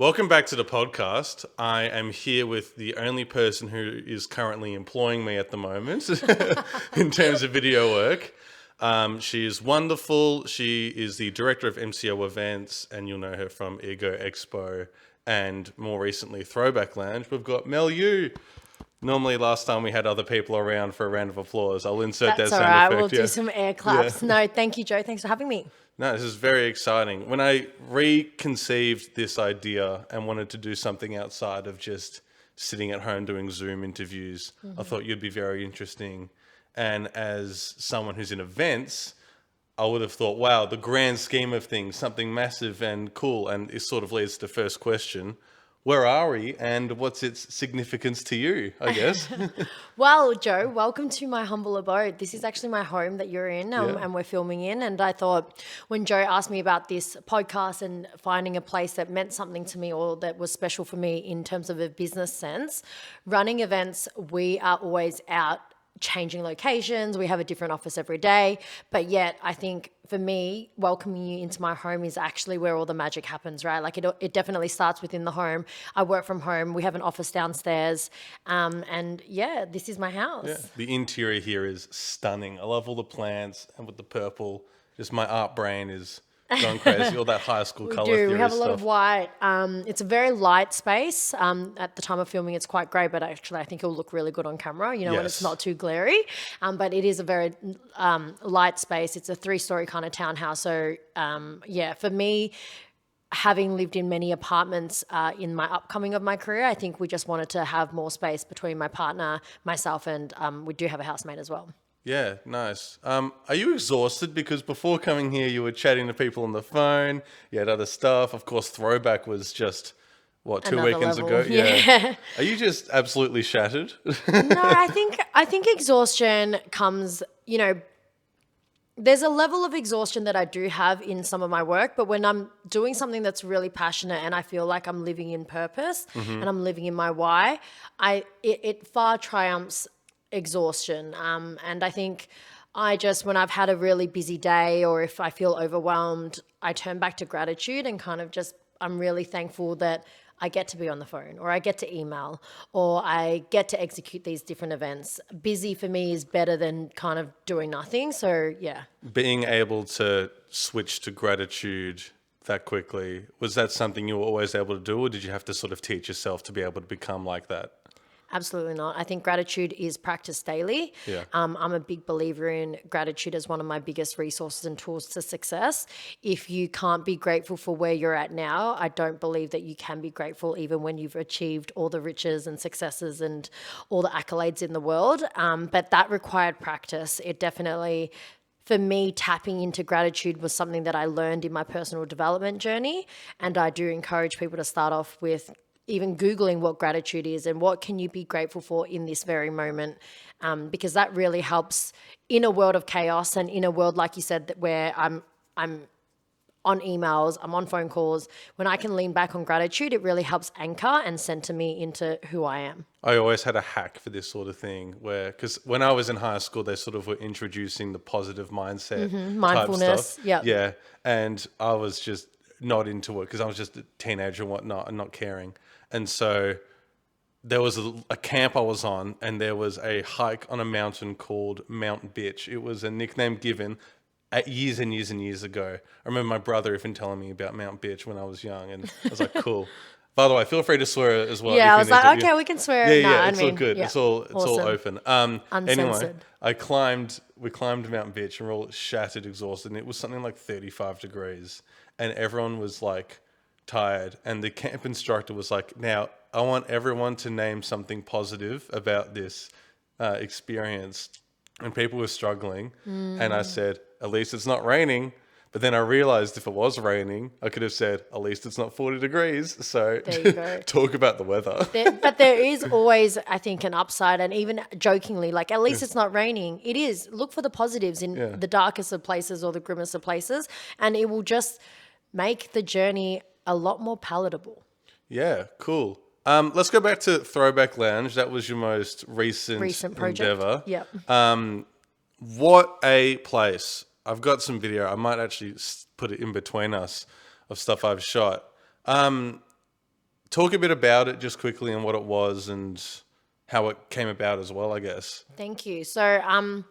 Welcome back to the podcast. I am here with the only person who is currently employing me at the moment in terms of video work. She is wonderful. She is the Director of MCO events, and you'll know her from Expo and more recently Throwback Lounge. We've got Mel Yu. Normally, last time we had other people around for a round of applause. I'll insert That's that all sound right. effect. We'll do some air claps. Yeah. No, thank you, Joe. Thanks for having me. No, this is very exciting. When I reconceived this idea and wanted to do something outside of just sitting at home doing Zoom interviews, I thought you'd be very interesting. And as someone who's in events, I would have thought, wow, the grand scheme of things, something massive and cool. And it sort of leads to the first question. Where are we and what's its significance to you, I guess? Well, Joe, welcome to my humble abode. This is actually my home that you're in and we're filming in. And I thought when Joe asked me about this podcast and finding a place that meant something to me or that was special for me in terms of a business sense, running events, we are always out changing locations. We have a different office every day. But yet I think for me, welcoming you into my home is actually where all the magic happens, right? Like it definitely starts within the home. I work from home. We have an office downstairs. And yeah, this is my house. Yeah. The interior here is stunning. I love all the plants and with the purple. Just my art brain is going crazy. All that high school color theory We have a lot stuff. of white. It's a very light space. At the time of filming, it's quite grey, but actually I think it'll look really good on camera, when it's not too glary. But it is a very light space. It's a 3-story kind of townhouse. So for me, having lived in many apartments in my upcoming of my career, I think we just wanted to have more space between my partner, myself, and we do have a housemate as well. Yeah, nice. Are you exhausted? Because before coming here, you were chatting to people on the phone. You had other stuff. Of course, Throwback was just, what, 2 Another weekends level. ago? Yeah. Are you just absolutely shattered? No, I think exhaustion comes, there's a level of exhaustion that I do have in some of my work, but when I'm doing something that's really passionate and I feel like I'm living in purpose and I'm living in my why, it far triumphs exhaustion. And I think when I've had a really busy day or if I feel overwhelmed, I turn back to gratitude and kind of I'm really thankful that I get to be on the phone or I get to email or I get to execute these different events. Busy for me is better than kind of doing nothing. So yeah. Being able to switch to gratitude that quickly, was that something you were always able to do, or did you have to sort of teach yourself to be able to become like that? Absolutely not. I think gratitude is practiced daily. Yeah. I'm a big believer in gratitude as one of my biggest resources and tools to success. If you can't be grateful for where you're at now, I don't believe that you can be grateful even when you've achieved all the riches and successes and all the accolades in the world. But that required practice. It definitely, for me, tapping into gratitude was something that I learned in my personal development journey. And I do encourage people to start off with even Googling what gratitude is and what can you be grateful for in this very moment, because that really helps in a world of chaos and in a world, like you said, that where I'm on emails, I'm on phone calls. When I can lean back on gratitude, it really helps anchor and center me into who I am. I always had a hack for this sort of thing because when I was in high school, they sort of were introducing the positive mindset Mindfulness, type stuff. yep. Yeah. And I was just not into it because I was just a teenager and whatnot and not caring. And so there was a camp I was on and there was a hike on a mountain called Mount Bitch. It was a nickname given years and years and years ago. I remember my brother even telling me about Mount Bitch when I was young, and I was like, cool. By the way, feel free to swear as well. Yeah, I was like, okay, we can swear. Yeah, it's all good. Yeah. It's all Awesome. open. Anyway, we climbed Mount Bitch and we're all shattered, exhausted, and it was something like 35 degrees, and everyone was like tired, and the camp instructor was like, now I want everyone to name something positive about this experience, and people were struggling, and I said, at least it's not raining. But then I realized if it was raining, I could have said, at least it's not 40 degrees. So there you go. Talk about the weather. But there is always, I think, an upside. And even jokingly, like, at least it's not raining. It is. Look for the positives in the darkest of places or the grimmest of places. And it will just make the journey a lot more palatable. Yeah, cool. Let's go back to Throwback Lounge. That was your most recent project. endeavor. Yep. What a place. I've got some video. I might actually put it in between us of stuff I've shot. talk a bit about it just quickly and what it was and how it came about as well, I guess. Thank you. So,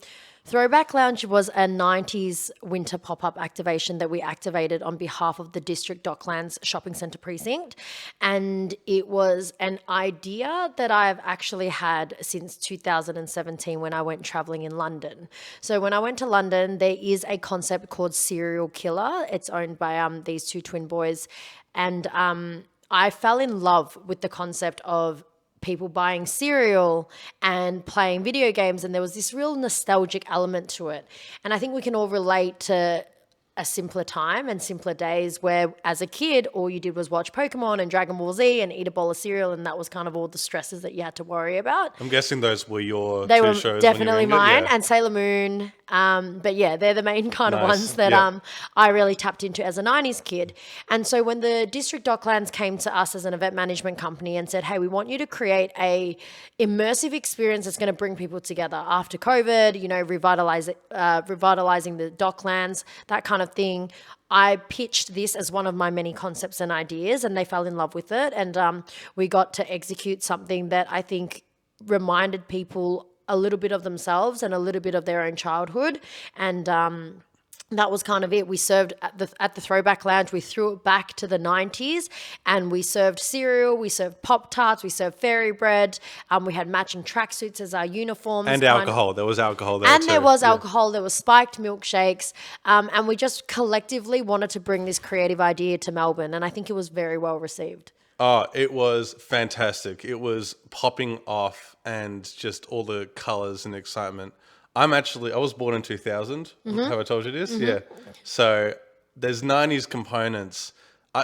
Throwback Lounge was a 90s winter pop-up activation that we activated on behalf of the District Docklands Shopping Centre precinct. And it was an idea that I've actually had since 2017 when I went traveling in London. So when I went to London, there is a concept called Serial Killer. It's owned by these two twin boys. And I fell in love with the concept of people buying cereal and playing video games, and there was this real nostalgic element to it. And I think we can all relate to a simpler time and simpler days where as a kid all you did was watch Pokemon and Dragon Ball Z and eat a bowl of cereal, and that was kind of all the stresses that you had to worry about. I'm guessing those were your They two were shows. definitely when you were mine, younger? Yeah. and Sailor Moon. But yeah, they're the main kind of Nice. ones that Yep. I really tapped into as a 90s kid. And so when the District Docklands came to us as an event management company and said, hey, we want you to create a immersive experience that's going to bring people together after COVID, you know, revitalizing the Docklands, that kind of thing. I pitched this as one of my many concepts and ideas, and they fell in love with it. And we got to execute something that I think reminded people a little bit of themselves and a little bit of their own childhood. And that was kind of it. We served at the Throwback Lounge. We threw it back to the 90s, and we served cereal, we served Pop-Tarts, we served fairy bread. We had matching tracksuits as our uniforms. And alcohol. There was alcohol there And too. there was Yeah. alcohol. There was spiked milkshakes. And we just collectively wanted to bring this creative idea to Melbourne. And I think it was very well received. Oh, it was fantastic. It was popping off and just all the colors and excitement. I was born in 2000. Have I told you this? Yeah. So there's 90s components.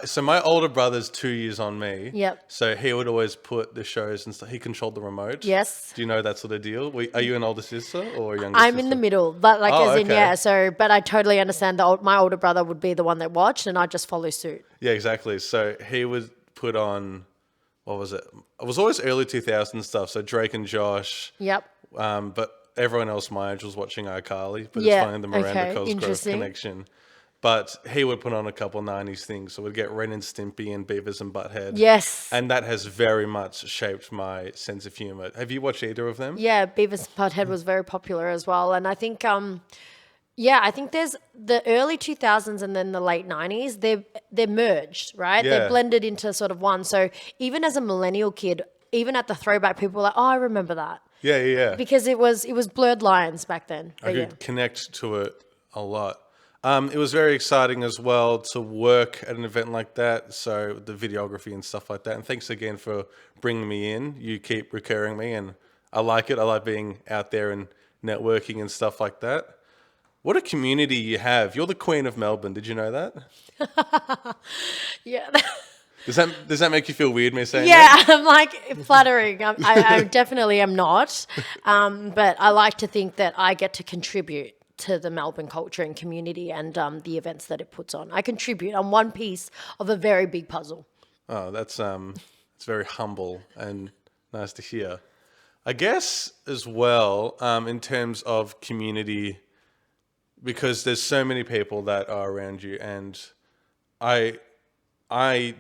So my older brother's 2 years on me. Yep. So he would always put the shows and stuff. He controlled the remote. Yes. Do you know that sort of deal? Are you an older sister or a younger sister? I'm in the middle, but Okay. yeah. So, but I totally understand that my older brother would be the one that watched, and I just follow suit. Yeah, exactly. So he would put on, what was it? It was always early 2000 stuff. So Drake and Josh. Yep. But everyone else my age was watching iCarly. But Yeah, it's funny the Miranda okay, Cosgrove interesting. connection. But he would put on a couple 90s things. So we'd get Ren and Stimpy and Beavis and Butthead. Yes. And that has very much shaped my sense of humor. Have you watched either of them? Yeah, Beavis and Butthead was very popular as well. And I think, I think there's the early 2000s and then the late 90s, they're merged, right? Yeah. They're blended into sort of one. So even as a millennial kid, even at the Throwback, people were like, oh, I remember that. Yeah. Because it was blurred lines back then. I But yeah. could connect to it a lot. It was very exciting as well to work at an event like that. So the videography and stuff like that. And thanks again for bringing me in. You keep recurring me, and I like it. I like being out there and networking and stuff like that. What a community you have. You're the queen of Melbourne. Did you know that? Yeah. Does that make you feel weird, me saying Yeah, that? I'm like flattering. I definitely am not. But I like to think that I get to contribute to the Melbourne culture and community and the events that it puts on. I contribute. I'm one piece of a very big puzzle. Oh, that's it's very humble and nice to hear. I guess as well, in terms of community, because there's so many people that are around you, and I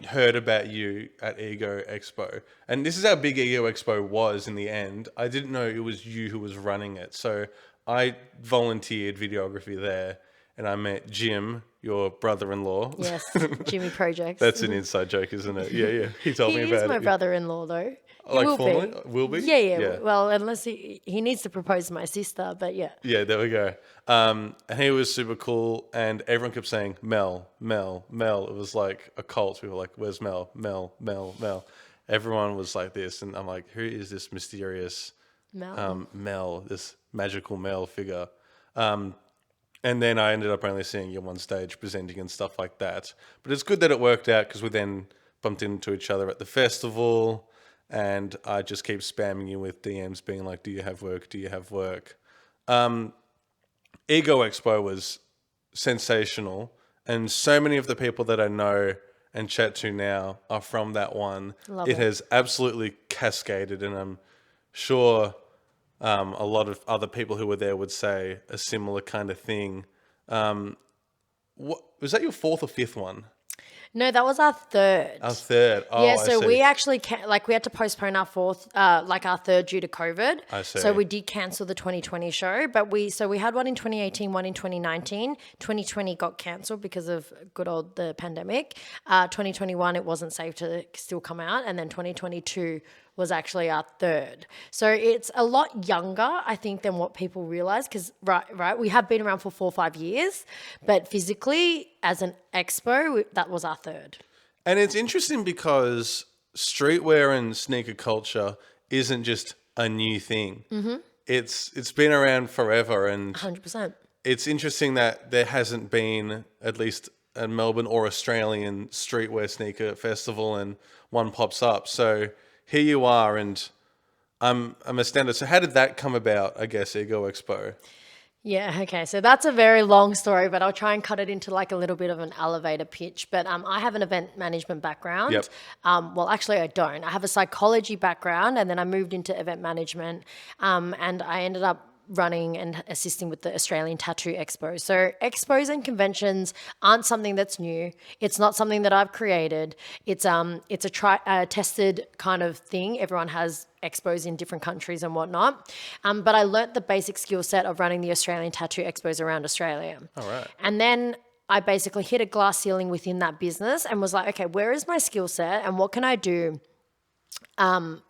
heard about you at Ego Expo, and this is how big Ego Expo was in the end. I didn't know it was you who was running it, so I volunteered videography there, and I met Jim, your brother-in-law. Yes, Jimmy Projects. That's an inside joke, isn't it? Yeah. He told me He about is my it. brother-in-law, though. He Like will formally? be. Will be? Yeah. Well, unless he needs to propose to my sister, but yeah. Yeah, there we go. And he was super cool, and everyone kept saying, Mel. It was like a cult. We were like, where's Mel? Mel. Everyone was like this, and I'm like, who is this mysterious Mel, this magical Mel figure? And then I ended up only seeing you on stage presenting and stuff like that. But it's good that it worked out, because we then bumped into each other at the festival, and I just keep spamming you with DMs being like, do you have work? Ego Expo was sensational, and so many of the people that I know and chat to now are from that one. Love it it. has absolutely cascaded, and I'm sure a lot of other people who were there would say a similar kind of thing. What was that, your fourth or fifth one? No, that was our third. Our third. Yeah, Oh, I so see. we actually we had to postpone our fourth, like our third due to COVID. I see. So we did cancel the 2020 show, but we had one in 2018, one in 2019. 2020 got cancelled because of good old the pandemic. 2021 it wasn't safe to still come out, and then 2022 was actually our third. So it's a lot younger, I think, than what people realize. Because right, we have been around for 4 or 5 years, but physically as an expo, that was our third. And it's interesting because streetwear and sneaker culture isn't just a new thing. Mm-hmm. It's been around forever, and 100%. it's interesting that there hasn't been at least a Melbourne or Australian streetwear sneaker festival, and one pops up. So here you are, and I'm astounded. So how did that come about? I guess Ego Expo. Yeah, okay. So that's a very long story, but I'll try and cut it into like a little bit of an elevator pitch. But I have an event management background. Yep. Well, actually, I don't. I have a psychology background, and then I moved into event management, and I ended up running and assisting with the Australian Tattoo Expo. So expos and conventions aren't something that's new. It's not something that I've created. It's a tested kind of thing. Everyone has expos in different countries and whatnot. But I learnt the basic skill set of running the Australian Tattoo Expos around Australia. All right. And then I basically hit a glass ceiling within that business and was like, okay, where is my skill set and what can I do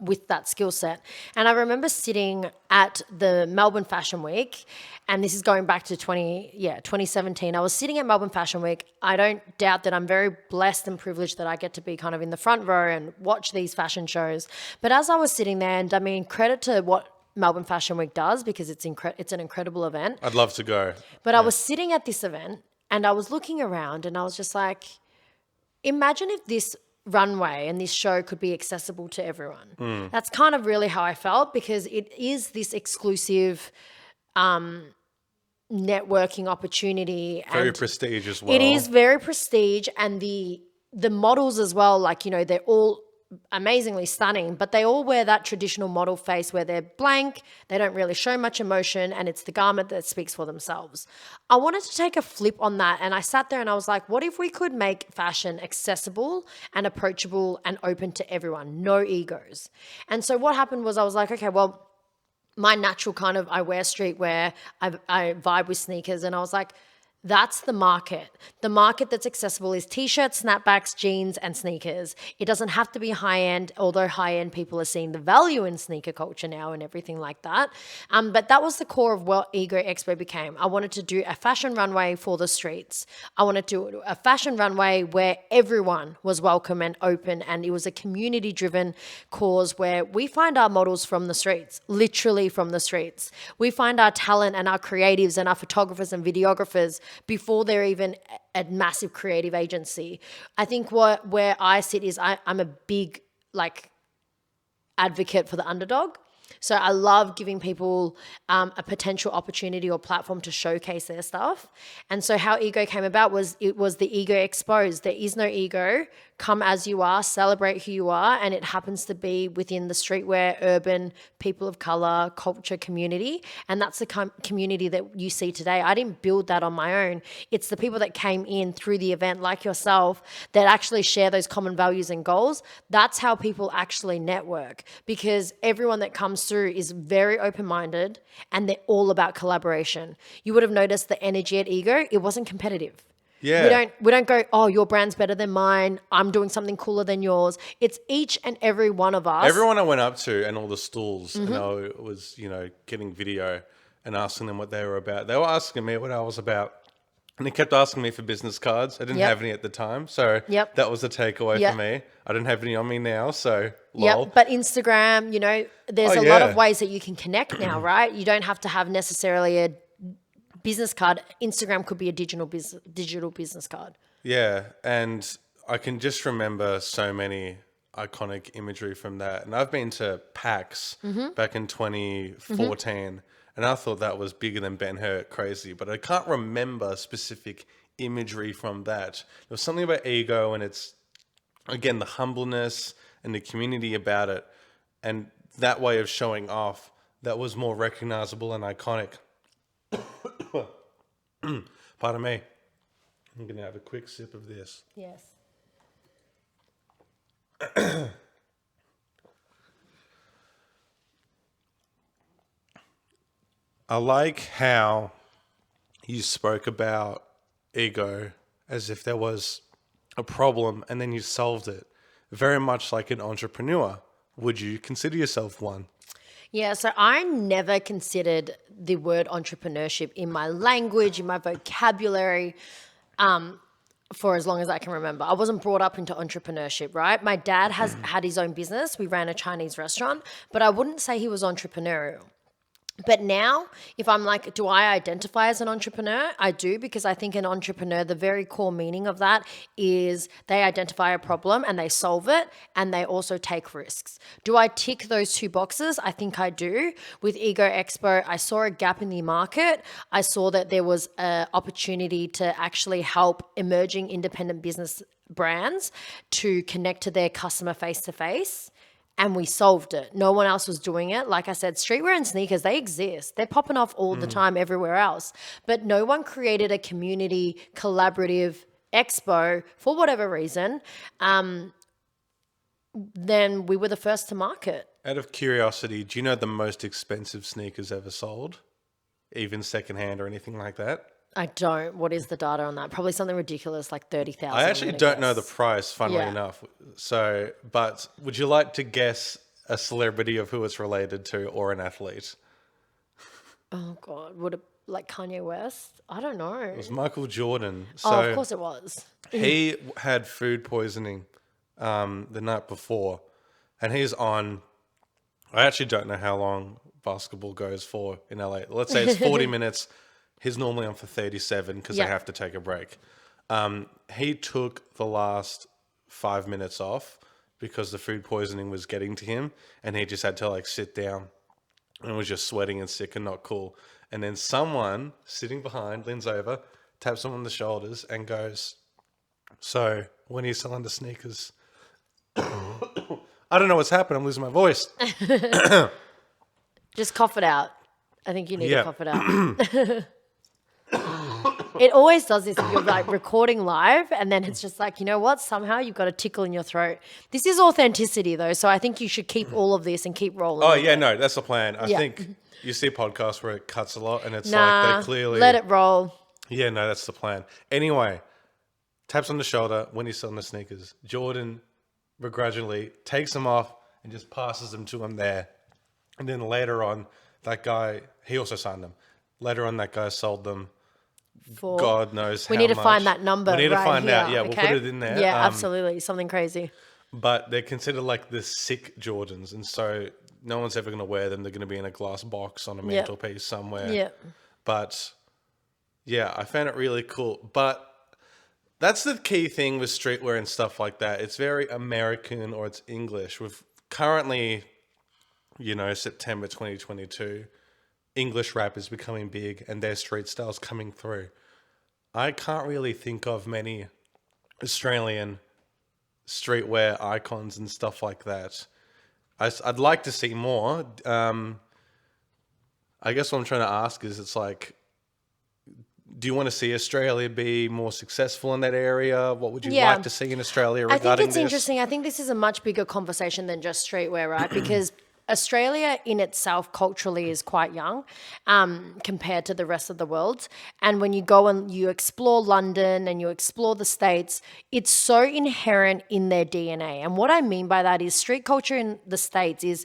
with that skill set? And I remember sitting at the Melbourne Fashion Week, and this is going back to 2017. I was sitting at Melbourne Fashion Week. I don't doubt that I'm very blessed and privileged that I get to be kind of in the front row and watch these fashion shows. But as I was sitting there, and I mean, credit to what Melbourne Fashion Week does, because it's an incredible event. I'd love to go. But I was sitting at this event and I was looking around and I was just like, imagine if this runway and this show could be accessible to everyone. That's kind of really how I felt, because it is this exclusive networking opportunity. Very and prestige as well. It is very prestige, and the models as well, like, you know, they're all amazingly stunning, but they all wear that traditional model face where they're blank, they don't really show much emotion, and it's the garment that speaks for themselves. I wanted to take a flip on that, and I sat there and I was like, what if we could make fashion accessible and approachable and open to everyone, no egos? And so what happened was I was like, okay, well, my natural kind of, I wear streetwear, I vibe with sneakers, and I was like, that's the market. The market that's accessible is t-shirts, snapbacks, jeans, and sneakers. It doesn't have to be high-end, although high-end people are seeing the value in sneaker culture now and everything like that. But that was the core of what Ego Expo became. I wanted to do a fashion runway for the streets. I wanted to do a fashion runway where everyone was welcome and open, and it was a community-driven cause where we find our models from the streets, literally from the streets. We find our talent and our creatives and our photographers and videographers before they're even a massive creative agency. I think where I sit is I'm a big advocate for the underdog. So I love giving people a potential opportunity or platform to showcase their stuff. And so how Ego came about was it was the Ego Exposed. There is no ego. Come as you are, celebrate who you are, and it happens to be within the streetwear, urban, people of color, culture community, and that's the community that you see today. I didn't build that on my own. It's the people that came in through the event, like yourself, that actually share those common values and goals. That's how people actually network, because everyone that comes through is very open-minded, and they're all about collaboration. You would have noticed the energy at Ego, it wasn't competitive. Yeah. We don't go, oh, your brand's better than mine, I'm doing something cooler than yours. It's each and every one of us. Everyone I went up to and all the stalls, and I was, getting video and asking them what they were about. They were asking me what I was about. And they kept asking me for business cards. I didn't have any at the time. So that was a takeaway for me. I don't have any on me now. So, lol. Yep, but Instagram, there's a lot of ways that you can connect now, right? You don't have to have necessarily a business card. Instagram could be a digital business card. Yeah, and I can just remember so many iconic imagery from that. And I've been to PAX back in 2014, and I thought that was bigger than Ben-Hur, crazy. But I can't remember specific imagery from that. There was something about Ego, and it's, again, the humbleness and the community about it, and that way of showing off that was more recognizable and iconic. Pardon me. I'm going to have a quick sip of this. Yes. I like how you spoke about ego as if there was a problem and then you solved it. Very much like an entrepreneur. Would you consider yourself one? Yeah, so I never considered the word entrepreneurship in my language, in my vocabulary, for as long as I can remember. I wasn't brought up into entrepreneurship, right? My dad has had his own business. We ran a Chinese restaurant, but I wouldn't say he was entrepreneurial. But now, if I'm like, do I identify as an entrepreneur? I do, because I think an entrepreneur, the very core meaning of that is they identify a problem and they solve it, and they also take risks. Do I tick those two boxes? I think I do. With Ego Expo, I saw a gap in the market. I saw that there was an opportunity to actually help emerging independent business brands to connect to their customer face to face. And we solved it. No one else was doing it. Like I said, streetwear and sneakers, they exist. They're popping off all the time everywhere else. But no one created a community collaborative expo for whatever reason. Then we were the first to market. Out of curiosity, do you know the most expensive sneakers ever sold? Even secondhand or anything like that? I don't. What is the data on that? Probably something ridiculous like 30,000. I actually don't know the guess. price, funnily Yeah. enough. So, but would you like to guess a celebrity of who it's related to or an athlete? Oh God, would it like Kanye West? I don't know. It was Michael Jordan. So Oh, of course it was. he had food poisoning the night before, and he's on. I actually don't know how long basketball goes for in LA. Let's say it's 40 minutes. He's normally on for 37 because Yeah. they have to take a break. He took the last 5 minutes off because the food poisoning was getting to him, and he just had to like sit down and was just sweating and sick and not cool. And then someone sitting behind leans over, taps him on the shoulders, and goes, "So when are you selling the sneakers?" I don't know what's happened. I'm losing my voice. Just cough it out. I think you need Yeah. to cough it out. It always does this if you're like recording live, and then it's just like, you know what? Somehow you've got a tickle in your throat. This is authenticity though, so I think you should keep all of this and keep rolling. Oh with yeah, it. no, that's the plan. I Yeah. think you see podcasts where it cuts a lot, and it's like Nah, they clearly let it roll. Yeah, no, that's the plan. Anyway, taps on the shoulder when he's selling the sneakers. Jordan begrudgingly takes them off and just passes them to him there. And then later on, that guy, he also signed them. Later on, that guy sold them. For God knows how we need to much. find that number. We need to right find out. here, Yeah, okay? we'll put it in there. Yeah, absolutely. Something crazy. But they're considered like the sick Jordans. And so no one's ever going to wear them. They're going to be in a glass box on a mantelpiece somewhere. Yeah. But yeah, I found it really cool. But that's the key thing with streetwear and stuff like that. It's very American, or it's English. With currently, September 2022, English rap is becoming big and their street style's coming through. I can't really think of many Australian streetwear icons and stuff like that. I'd like to see more. I guess what I'm trying to ask is, it's like, do you want to see Australia be more successful in that area? What would you Yeah. like to see in Australia I regarding think it's this? interesting. I think this is a much bigger conversation than just streetwear, right? Because Australia in itself culturally is quite young compared to the rest of the world. And when you go and you explore London and you explore the States, it's so inherent in their DNA. And what I mean by that is street culture in the States is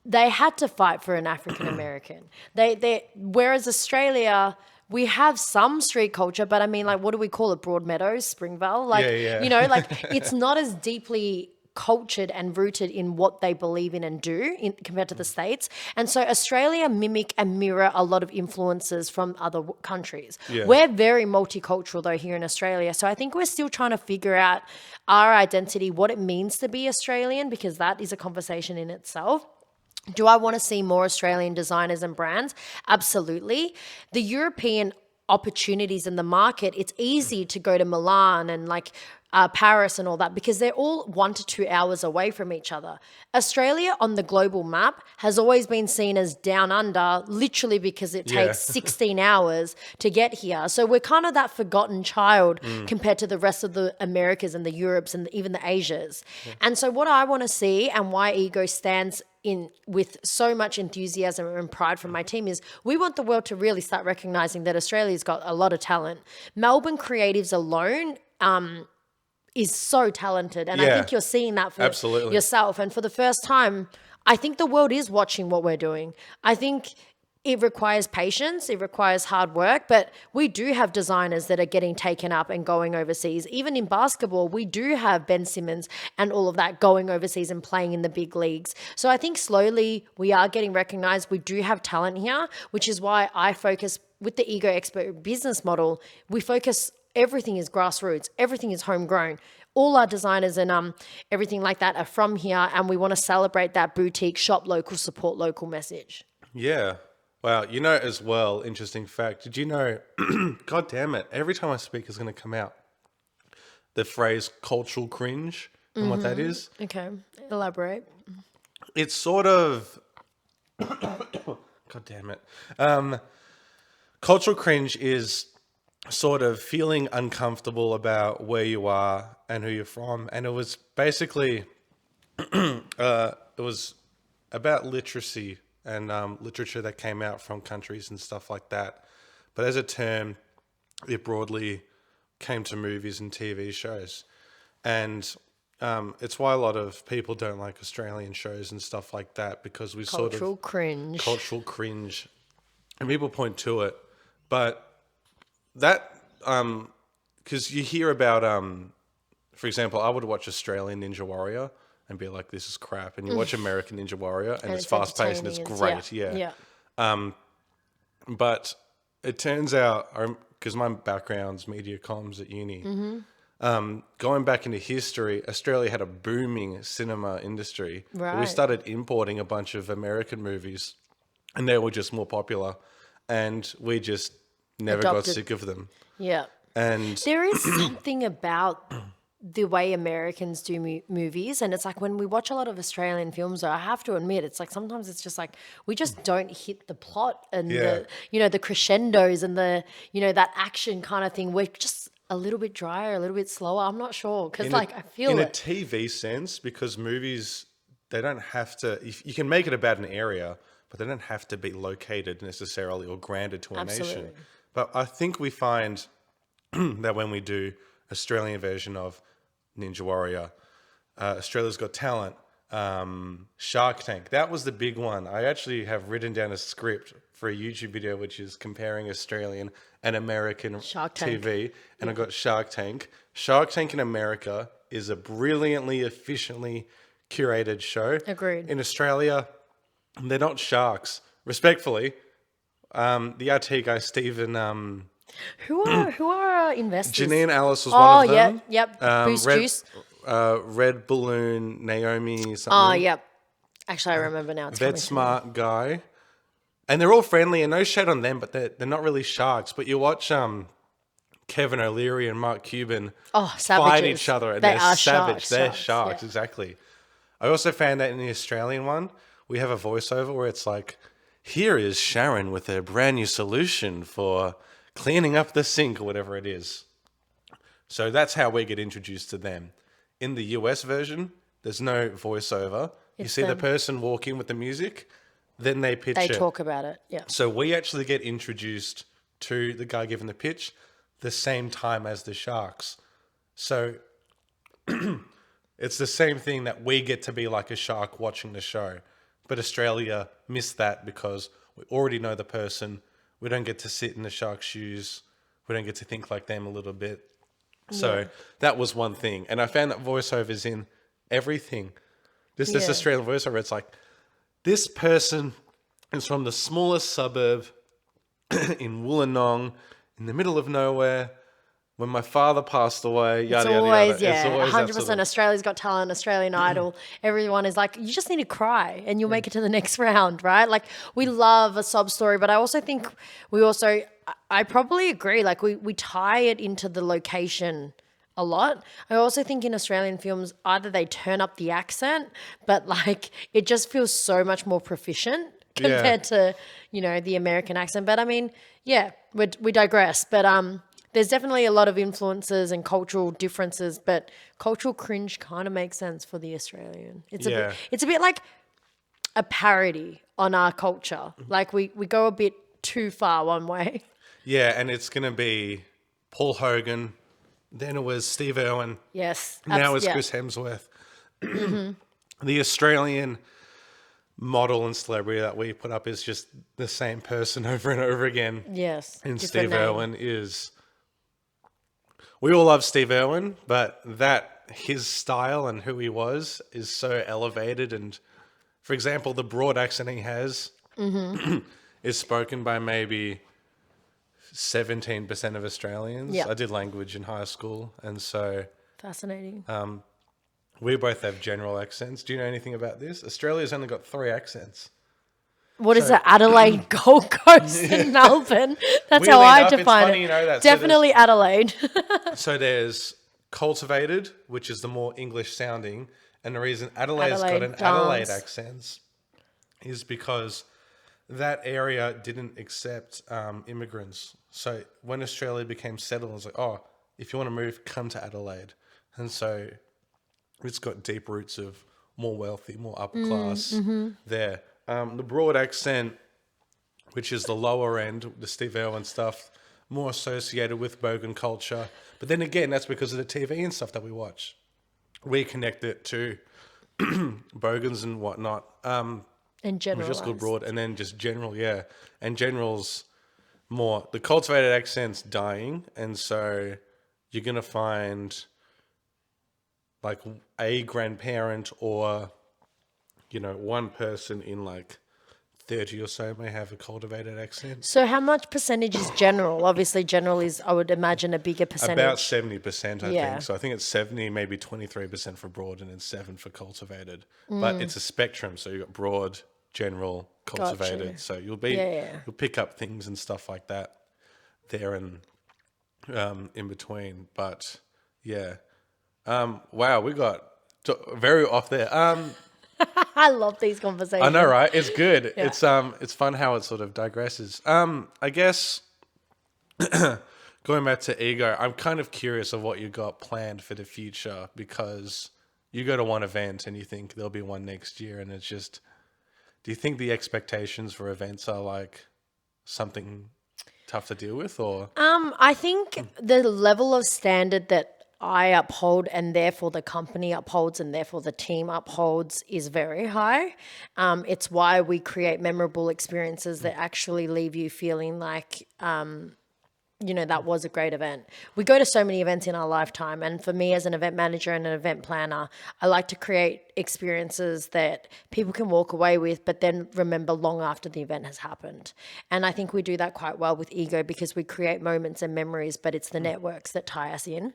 they had to fight for an African American. Whereas Australia, we have some street culture, but I mean, like, what do we call it? Broadmeadows, Springvale? Like, Yeah. like it's not as deeply cultured and rooted in what they believe in and do compared to the States. And so Australia mimic and mirror a lot of influences from other countries. Yeah. We're very multicultural though here in Australia. So I think we're still trying to figure out our identity, what it means to be Australian, because that is a conversation in itself. Do I want to see more Australian designers and brands? Absolutely. The European opportunities in the market, it's easy to go to Milan and like Paris and all that, because they're all 1 to 2 hours away from each other. Australia on the global map has always been seen as down under, literally because it takes 16 hours to get here. So we're kind of that forgotten child compared to the rest of the Americas and the Europes and even the Asias. And so what I want to see, and why Ego stands in with so much enthusiasm and pride from my team, is we want the world to really start recognizing that Australia's got a lot of talent. Melbourne creatives alone is so talented, and I think you're seeing that for yourself. And for the first time, I think the world is watching what we're doing. I think it requires patience, it requires hard work, but we do have designers that are getting taken up and going overseas. Even in basketball, we do have Ben Simmons and all of that going overseas and playing in the big leagues. So I think slowly we are getting recognized. We do have talent here, which is why I focus with the Ego Expo business model. We focus, everything is grassroots, everything is homegrown. All our designers and everything like that are from here, and we want to celebrate that boutique, shop local, support local message. Yeah. Wow. You know, as well, interesting fact. Did you know, God damn it, every time I speak is going to come out the phrase cultural cringe and what that is? Okay. Elaborate. It's sort of, God damn it. Cultural cringe is sort of feeling uncomfortable about where you are and who you're from. And it was basically, it was about literacy and literature that came out from countries and stuff like that. But as a term, it broadly came to movies and TV shows. And it's why a lot of people don't like Australian shows and stuff like that, because we sort of... Cultural cringe. And people point to it. But that, because you hear about, for example, I would watch Australian Ninja Warrior and be like, this is crap. And you watch American Ninja Warrior and it's fast paced and it's great. Yeah. But it turns out, because my background's media comms at uni, going back into history, Australia had a booming cinema industry. Right. We started importing a bunch of American movies and they were just more popular. And we just never got sick of them. Yeah. And there is something about the way Americans do movies, and it's like when we watch a lot of Australian films, I have to admit, it's like sometimes it's just like we just don't hit the plot and the crescendos and the that action kind of thing. We're just a little bit drier, a little bit slower. I'm not sure, because I feel in a TV sense, because movies, they don't have to. You can make it about an area, but they don't have to be located necessarily or granted to a nation. But I think we find that when we do Australian version of Ninja Warrior, Australia's Got Talent, Shark Tank, that was the big one. I actually have written down a script for a YouTube video which is comparing Australian and American Shark Tank. TV, and I got Shark Tank. Shark Tank in America is a brilliantly, efficiently curated show. Agreed. In Australia, they're not sharks. Respectfully, the RT guy, Stephen... Who are our investors? Janine Alice was one of them. Yep. Boost Juice. Red Balloon, Naomi something. Oh, yep. Actually, I remember now. Vet Smart guy. And they're all friendly, and no shade on them, but they're not really sharks. But you watch Kevin O'Leary and Mark Cuban fight each other, and they're savage. They're sharks, exactly. I also found that in the Australian one, we have a voiceover where it's like, here is Sharon with a brand new solution for cleaning up the sink or whatever it is. So that's how we get introduced to them. In the US version, there's no voiceover. You see the person walk in with the music, then they pitch it. They talk about it, yeah. So we actually get introduced to the guy giving the pitch the same time as the sharks. So it's the same thing that we get to be like a shark watching the show. But Australia missed that because we already know the person. We don't get to sit in the shark's shoes. We don't get to think like them a little bit. So that was one thing. And I found that voiceovers in everything. This Australian voiceover, it's like, this person is from the smallest suburb in Wollongong, in the middle of nowhere. When my father passed away, yada, yada, yada. It's always 100%. Australia's Got Talent, Australian Idol. Everyone is like, you just need to cry and you'll make it to the next round, right? Like, we love a sob story, but I also think I probably agree, like, we tie it into the location a lot. I also think in Australian films, either they turn up the accent, but like it just feels so much more proficient compared to, the American accent. But I mean, yeah, we digress. But there's definitely a lot of influences and cultural differences, but cultural cringe kind of makes sense for the Australian. It's a bit like a parody on our culture. Like we go a bit too far one way. Yeah, and it's going to be Paul Hogan, then it was Steve Irwin, Yes. now it's Chris Hemsworth. The Australian model and celebrity that we put up is just the same person over and over again. Yes. And Steve Irwin is... We all love Steve Irwin, but his style and who he was is so elevated. And, for example, the broad accent he has is spoken by maybe 17% of Australians. Yeah. I did language in high school, and so... Fascinating. We both have general accents. Do you know anything about this? Australia's only got 3 accents. What is it? Adelaide, Gold Coast, and Melbourne. That's how I define it's funny it. you know that. Definitely Adelaide. So there's cultivated, which is the more English sounding, and the reason Adelaide's got an Adelaide accent is because that area didn't accept immigrants. So when Australia became settled, it was like, oh, if you want to move, come to Adelaide. And so it's got deep roots of more wealthy, more upper class there. The broad accent, which is the lower end, the Steve Irwin stuff, more associated with bogan culture. But then again, that's because of the TV and stuff that we watch. We connect it to bogans and whatnot. And general. Which is called broad. And then just general, yeah. And general's more... The cultivated accent's dying. And so you're going to find like a grandparent or, one person in like 30 or so may have a cultivated accent. So how much percentage is general? Obviously, general is, I would imagine, a bigger percentage. About 70%, I think. So I think it's 70, maybe 23% for broad and then 7 for cultivated. But it's a spectrum. So you've got broad, general, cultivated. Gotcha. So you'll pick up things and stuff like that there and in between. But yeah. Wow, we got very off there. I love these conversations. I know, right? It's good. Yeah. It's fun how it sort of digresses. I guess going back to ego, I'm kind of curious of what you got planned for the future because you go to one event and you think there'll be one next year, and it's just. Do you think the expectations for events are like something tough to deal with, or? I think the level of standard that I uphold and therefore the company upholds and therefore the team upholds is very high. It's why we create memorable experiences that actually leave you feeling like, that was a great event. We go to so many events in our lifetime. And for me as an event manager and an event planner, I like to create experiences that people can walk away with, but then remember long after the event has happened. And I think we do that quite well with ego because we create moments and memories, but it's the networks that tie us in.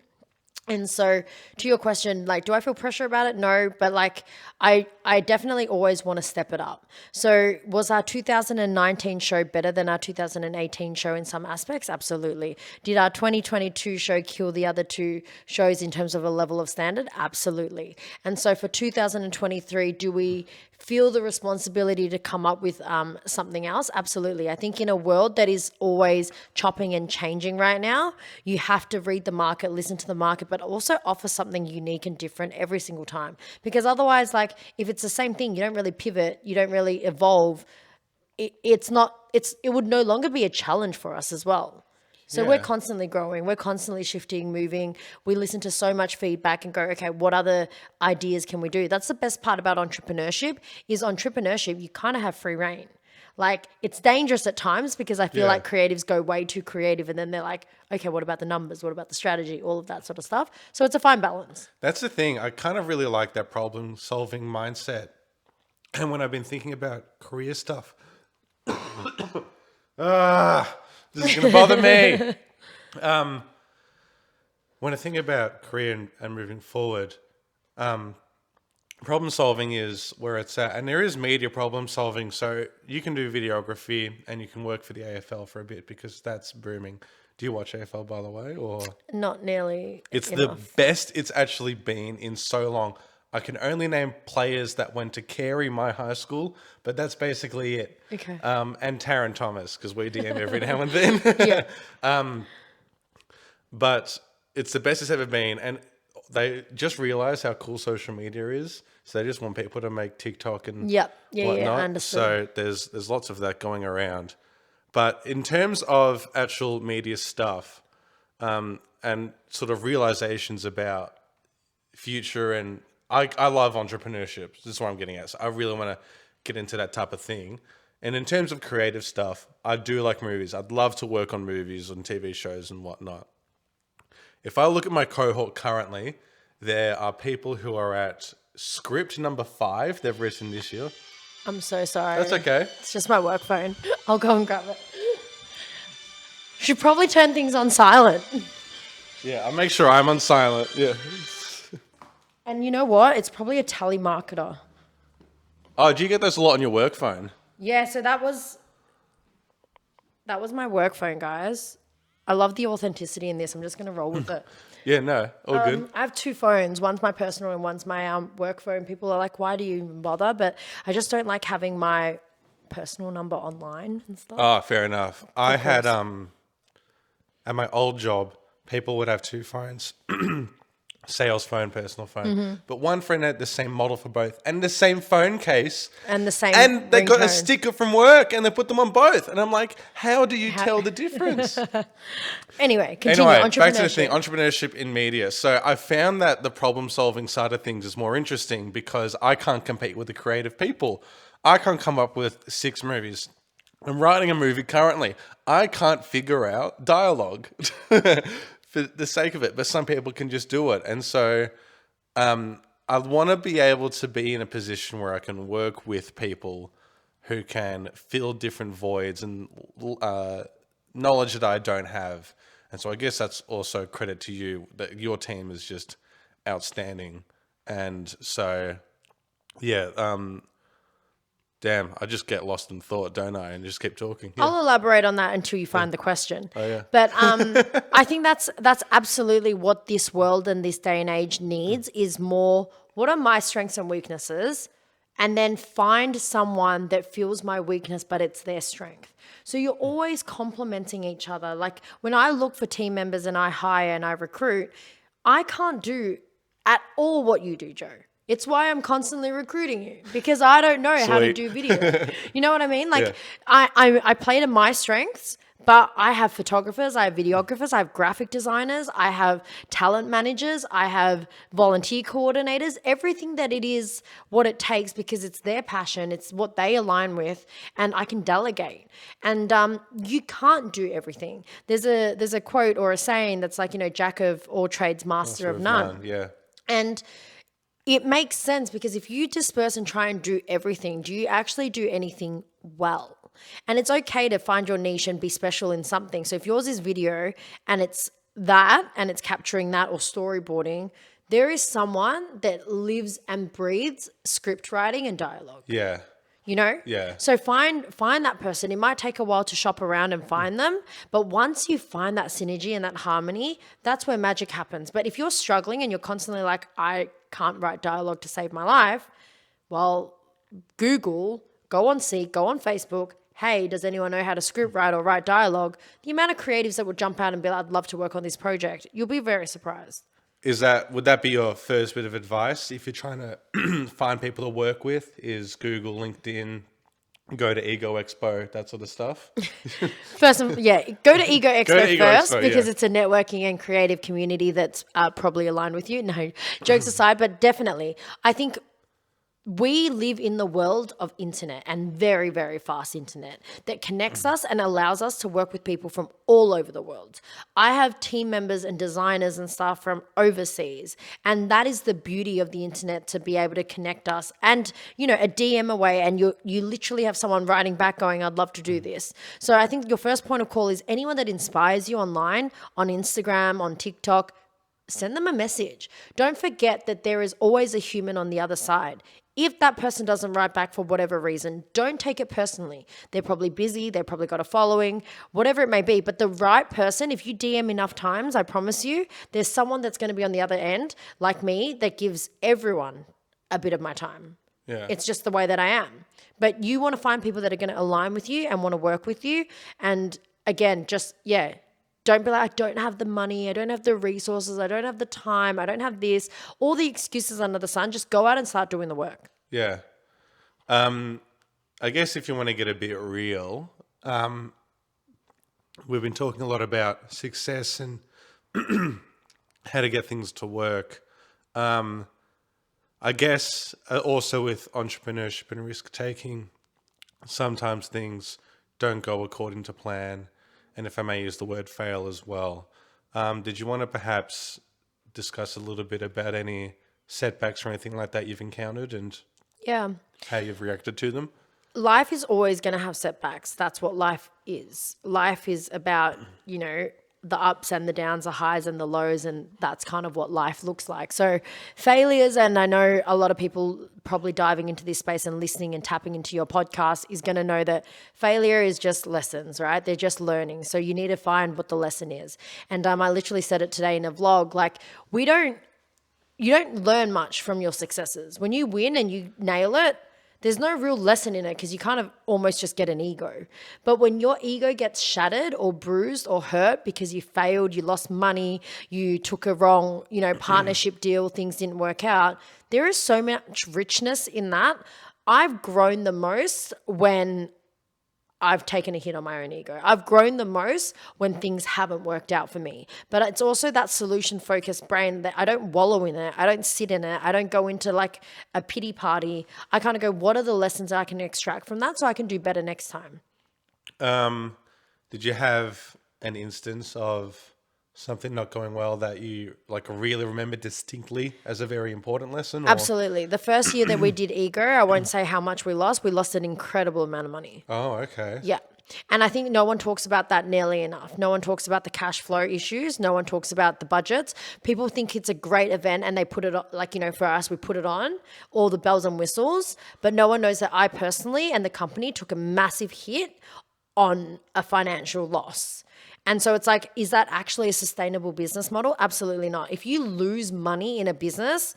And so to your question, like, do I feel pressure about it? No, but like, I definitely always want to step it up. So was our 2019 show better than our 2018 show in some aspects? Absolutely. Did our 2022 show kill the other 2 shows in terms of a level of standard? Absolutely. And so for 2023, do we feel the responsibility to come up with something else? Absolutely. I think in a world that is always chopping and changing right now, you have to read the market, listen to the market, but also offer something unique and different every single time. Because otherwise, like, if it's the same thing, you don't really pivot, you don't really evolve. It would no longer be a challenge for us as well. So we're constantly growing, we're constantly shifting, moving. We listen to so much feedback and go, okay, what other ideas can we do? That's the best part about entrepreneurship you kind of have free reign. Like, it's dangerous at times because I feel like creatives go way too creative and then they're like, okay, what about the numbers? What about the strategy? All of that sort of stuff. So it's a fine balance. That's the thing. I kind of really like that problem solving mindset. And when I've been thinking about career stuff, this is going to bother me. When I think about career and moving forward, problem solving is where it's at. And there is media problem solving. So you can do videography and you can work for the AFL for a bit because that's booming. Do you watch AFL, by the way, or? Not nearly It's enough. the best it's actually been in so long. I can only name players that went to Carey, my high school, but that's basically it. Okay. And Taron Thomas, because we DM every now and then. Yeah. But it's the best it's ever been, and they just realize how cool social media is. So they just want people to make TikTok and Yep. Yeah, whatnot. I understand. So there's lots of that going around. But in terms of actual media stuff, and sort of realizations about future, and I love entrepreneurship. This is what I'm getting at. So I really want to get into that type of thing. And in terms of creative stuff, I do like movies. I'd love to work on movies and TV shows and whatnot. If I look at my cohort currently, there are people who are at script number 5 they've written this year. I'm so sorry. That's okay. It's just my work phone. I'll go and grab it. Should probably turn things on silent. Yeah, I'll make sure I'm on silent. Yeah. And you know what? It's probably a telemarketer. Oh, do you get those a lot on your work phone? Yeah, so that was my work phone, guys. I love the authenticity in this. I'm just going to roll with it. Yeah, no, all good. I have 2 phones. One's my personal and one's my work phone. People are like, why do you even bother? But I just don't like having my personal number online and stuff. Oh, fair enough. I had, at my old job, people would have 2 phones. Sales phone, personal phone. But one friend had the same model for both and the same phone case. And the same And they got a ringtone. sticker from work and they put them on both. And I'm like, how do you tell the difference? Anyway, continue. Anyway, back to the Entrepreneurship. thing, entrepreneurship in media. So I found that the problem-solving side of things is more interesting because I can't compete with the creative people. I can't come up with 6 movies. I'm writing a movie currently. I can't figure out dialogue for the sake of it, but some people can just do it. And so I want to be able to be in a position where I can work with people who can fill different voids and knowledge that I don't have. And so I guess that's also credit to you that your team is just outstanding. And so, yeah, damn, I just get lost in thought, don't I? And just keep talking. Yeah. I'll elaborate on that until you find the question. Oh, yeah. But I think that's absolutely what this world and this day and age needs is more, what are my strengths and weaknesses? And then find someone that feels my weakness, but it's their strength. So you're always complementing each other. Like when I look for team members and I hire and I recruit, I can't do at all what you do, Joe. It's why I'm constantly recruiting you because I don't know how to do video. You know what I mean? Like I play to my strengths, but I have photographers, I have videographers, I have graphic designers, I have talent managers, I have volunteer coordinators, everything that it is what it takes because it's their passion, it's what they align with, and I can delegate. And you can't do everything. There's a quote or a saying that's like, jack of all trades, master of none. Yeah. And it makes sense because if you disperse and try and do everything, do you actually do anything well? And it's okay to find your niche and be special in something. So if yours is video and it's that and it's capturing that or storyboarding, there is someone that lives and breathes script writing and dialogue. Yeah. Yeah. So find that person. It might take a while to shop around and find them, but once you find that synergy and that harmony, that's where magic happens. But if you're struggling and you're constantly like, I can't write dialogue to save my life, well, Google, go on Seek, go on Facebook. Hey, does anyone know how to script write or write dialogue? The amount of creatives that would jump out and be like, I'd love to work on this project. You'll be very surprised. Would that be your first bit of advice if you're trying to find people to work with? Is Google, LinkedIn, go to Ego Expo, that sort of stuff? First, go to Ego Expo first Expo, because yeah. it's a networking and creative community that's probably aligned with you. No, jokes aside, but definitely, I think we live in the world of internet and very, very fast internet that connects us and allows us to work with people from all over the world. I have team members and designers and stuff from overseas. And that is the beauty of the internet, to be able to connect us and, a DM away and you literally have someone writing back going, I'd love to do this. So I think your first point of call is anyone that inspires you online, on Instagram, on TikTok, send them a message. Don't forget that there is always a human on the other side. If that person doesn't write back for whatever reason, don't take it personally. They're probably busy, they've probably got a following, whatever it may be. But the right person, if you DM enough times, I promise you, there's someone that's going to be on the other end, like me, that gives everyone a bit of my time. Yeah. It's just the way that I am. But you want to find people that are going to align with you and want to work with you. And again, don't be like, I don't have the money, I don't have the resources, I don't have the time, I don't have this. All the excuses under the sun. Just go out and start doing the work. Yeah. I guess if you want to get a bit real, we've been talking a lot about success and how to get things to work. I guess also with entrepreneurship and risk taking, sometimes things don't go according to plan. And if I may use the word fail as well. Did you want to perhaps discuss a little bit about any setbacks or anything like that you've encountered and Yeah. how you've reacted to them? Life is always going to have setbacks. That's what life is. Life is about, the ups and the downs, the highs and the lows, and that's kind of what life looks like. So failures, and I know a lot of people probably diving into this space and listening and tapping into your podcast is going to know that failure is just lessons, right? They're just learning. So you need to find what the lesson is. And I literally said it today in a vlog, like you don't learn much from your successes. When you win and you nail it, there's no real lesson in it because you kind of almost just get an ego. But when your ego gets shattered or bruised or hurt because you failed, you lost money, you took a wrong, partnership deal, things didn't work out, there is so much richness in that. I've grown the most when I've taken a hit on my own ego. I've grown the most when things haven't worked out for me. But it's also that solution-focused brain that I don't wallow in it. I don't sit in it. I don't go into like a pity party. I kind of go, what are the lessons I can extract from that so I can do better next time? Did you have an instance of something not going well that you like really remember distinctly as a very important lesson? Or? Absolutely. The first year that we did Ego, I won't say how much we lost. We lost an incredible amount of money. Oh, okay. Yeah. And I think no one talks about that nearly enough. No one talks about the cash flow issues. No one talks about the budgets. People think it's a great event and they put it on, like, for us, we put it on, all the bells and whistles. But no one knows that I personally and the company took a massive hit on a financial loss. And so it's like, is that actually a sustainable business model? Absolutely not. If you lose money in a business,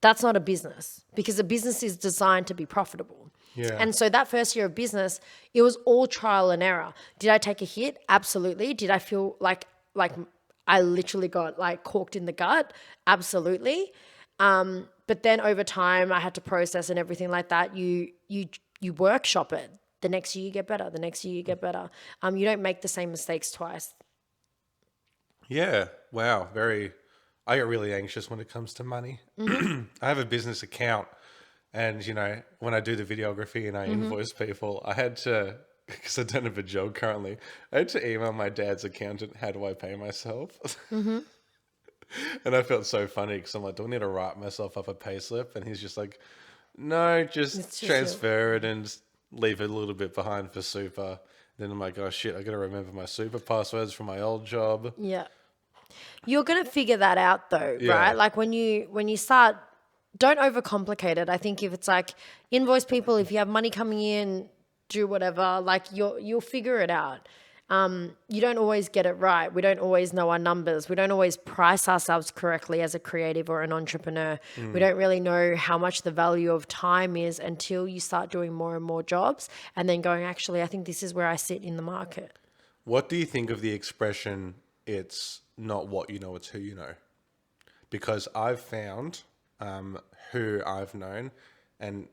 that's not a business because a business is designed to be profitable. Yeah. And so that first year of business, it was all trial and error. Did I take a hit? Absolutely. Did I feel like I literally got like corked in the gut? Absolutely. But then over time, I had to process and everything like that. You workshop it. The next year you get better. The next year you get better. You don't make the same mistakes twice. Yeah. Wow. I get really anxious when it comes to money. Mm-hmm. I have a business account and, when I do the videography and I invoice people, I had to, because I don't have a job currently, I had to email my dad's accountant, how do I pay myself? Mm-hmm. And I felt so funny because I'm like, do I need to write myself up a pay slip? And he's just like, no, just transfer it and leave it a little bit behind for super. Then I'm like, oh shit, I got to remember my super passwords from my old job. Yeah. You're going to figure that out though, right? Like when you start, don't overcomplicate it. I think if it's like invoice people, if you have money coming in, do whatever, like you'll figure it out. You don't always get it right. We don't always know our numbers. We don't always price ourselves correctly as a creative or an entrepreneur. We don't really know how much the value of time is until you start doing more and more jobs and then going, actually, I think this is where I sit in the market. What do you think of the expression, it's not what you know, it's who you know? Because I've found who I've known and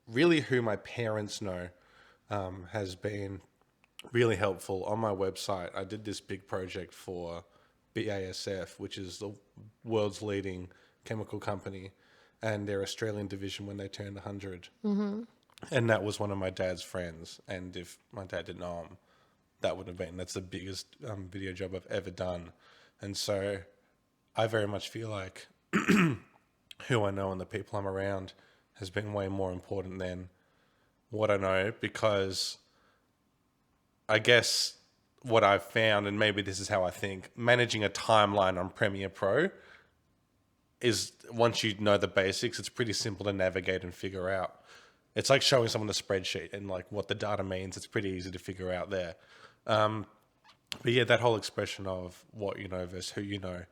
really who my parents know has been really helpful. On my website, I did this big project for BASF, which is the world's leading chemical company, and their Australian division when they turned 100. Mm-hmm. And that was one of my dad's friends. And if my dad didn't know him, that's the biggest video job I've ever done. And so I very much feel like who I know and the people I'm around has been way more important than what I know, because I guess what I've found, and maybe this is how I think, managing a timeline on Premiere Pro, is once you know the basics, it's pretty simple to navigate and figure out. It's like showing someone a spreadsheet and like what the data means. It's pretty easy to figure out there. But yeah, that whole expression of what you know versus who you know.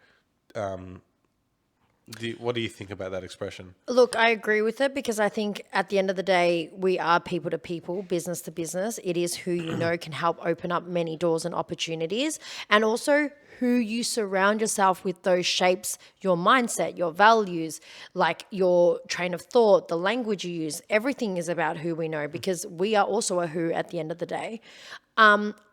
What do you think about that expression? Look, I agree with it because I think at the end of the day, we are people to people, business to business. It is who you know can help open up many doors and opportunities. And also who you surround yourself with, those shapes your mindset, your values, like your train of thought, the language you use. Everything is about who we know because we are also a who at the end of the day.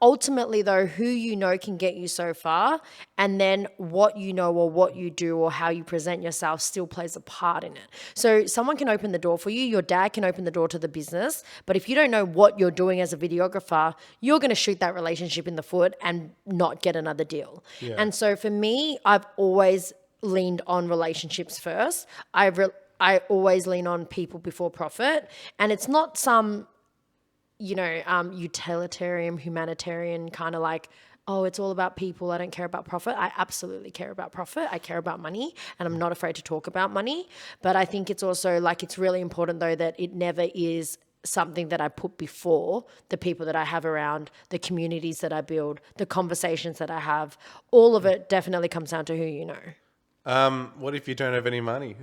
Ultimately, though, who you know can get you so far, and then what you know or what you do or how you present yourself still plays a part in it. So someone can open the door for you. Your dad can open the door to the business, but if you don't know what you're doing as a videographer, you're going to shoot that relationship in the foot and not get another deal. Yeah. And so for me, I've always leaned on relationships first. I always lean on people before profit, and it's not some utilitarian, humanitarian kind of like, oh, it's all about people. I don't care about profit. I absolutely care about profit. I care about money and I'm not afraid to talk about money. But I think it's also like, it's really important though that it never is something that I put before the people that I have around, the communities that I build, the conversations that I have. All of it definitely comes down to who you know. What if you don't have any money?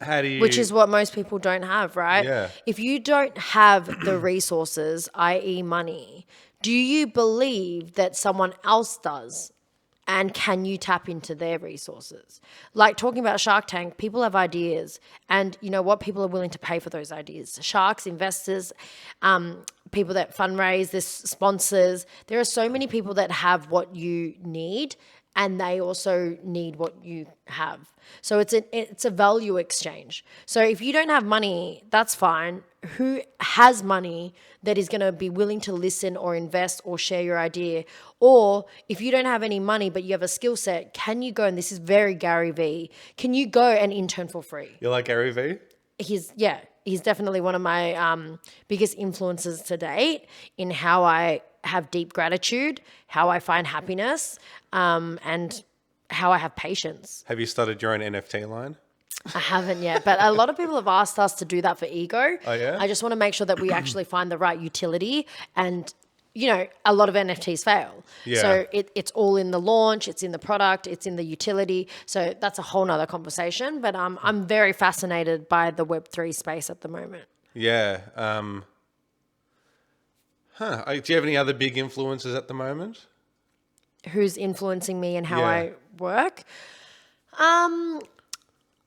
How do you... Which is what most people don't have, right? Yeah. If you don't have the resources, i.e. money, do you believe that someone else does? And can you tap into their resources? Like talking about Shark Tank, people have ideas. And you know what? People are willing to pay for those ideas. Sharks, investors, people that fundraise, there's sponsors. There are so many people that have what you need and they also need what you have. So it's a value exchange. So if you don't have money, that's fine. Who has money that is going to be willing to listen or invest or share your idea? Or if you don't have any money but you have a skill set, can you go, and this is very Gary V, can you go and intern for free? You like Gary V? He's definitely one of my biggest influences to date in how I have deep gratitude, how I find happiness, and how I have patience. Have you started your own NFT line? I haven't yet, but a lot of people have asked us to do that for ego. Oh, yeah? I just want to make sure that we actually find the right utility, and a lot of NFTs fail. Yeah. So it's all in the launch, it's in the product, it's in the utility. So that's a whole nother conversation, but I'm very fascinated by the Web3 space at the moment. Yeah. Do you have any other big influences at the moment? Who's influencing me and how Yeah. I work?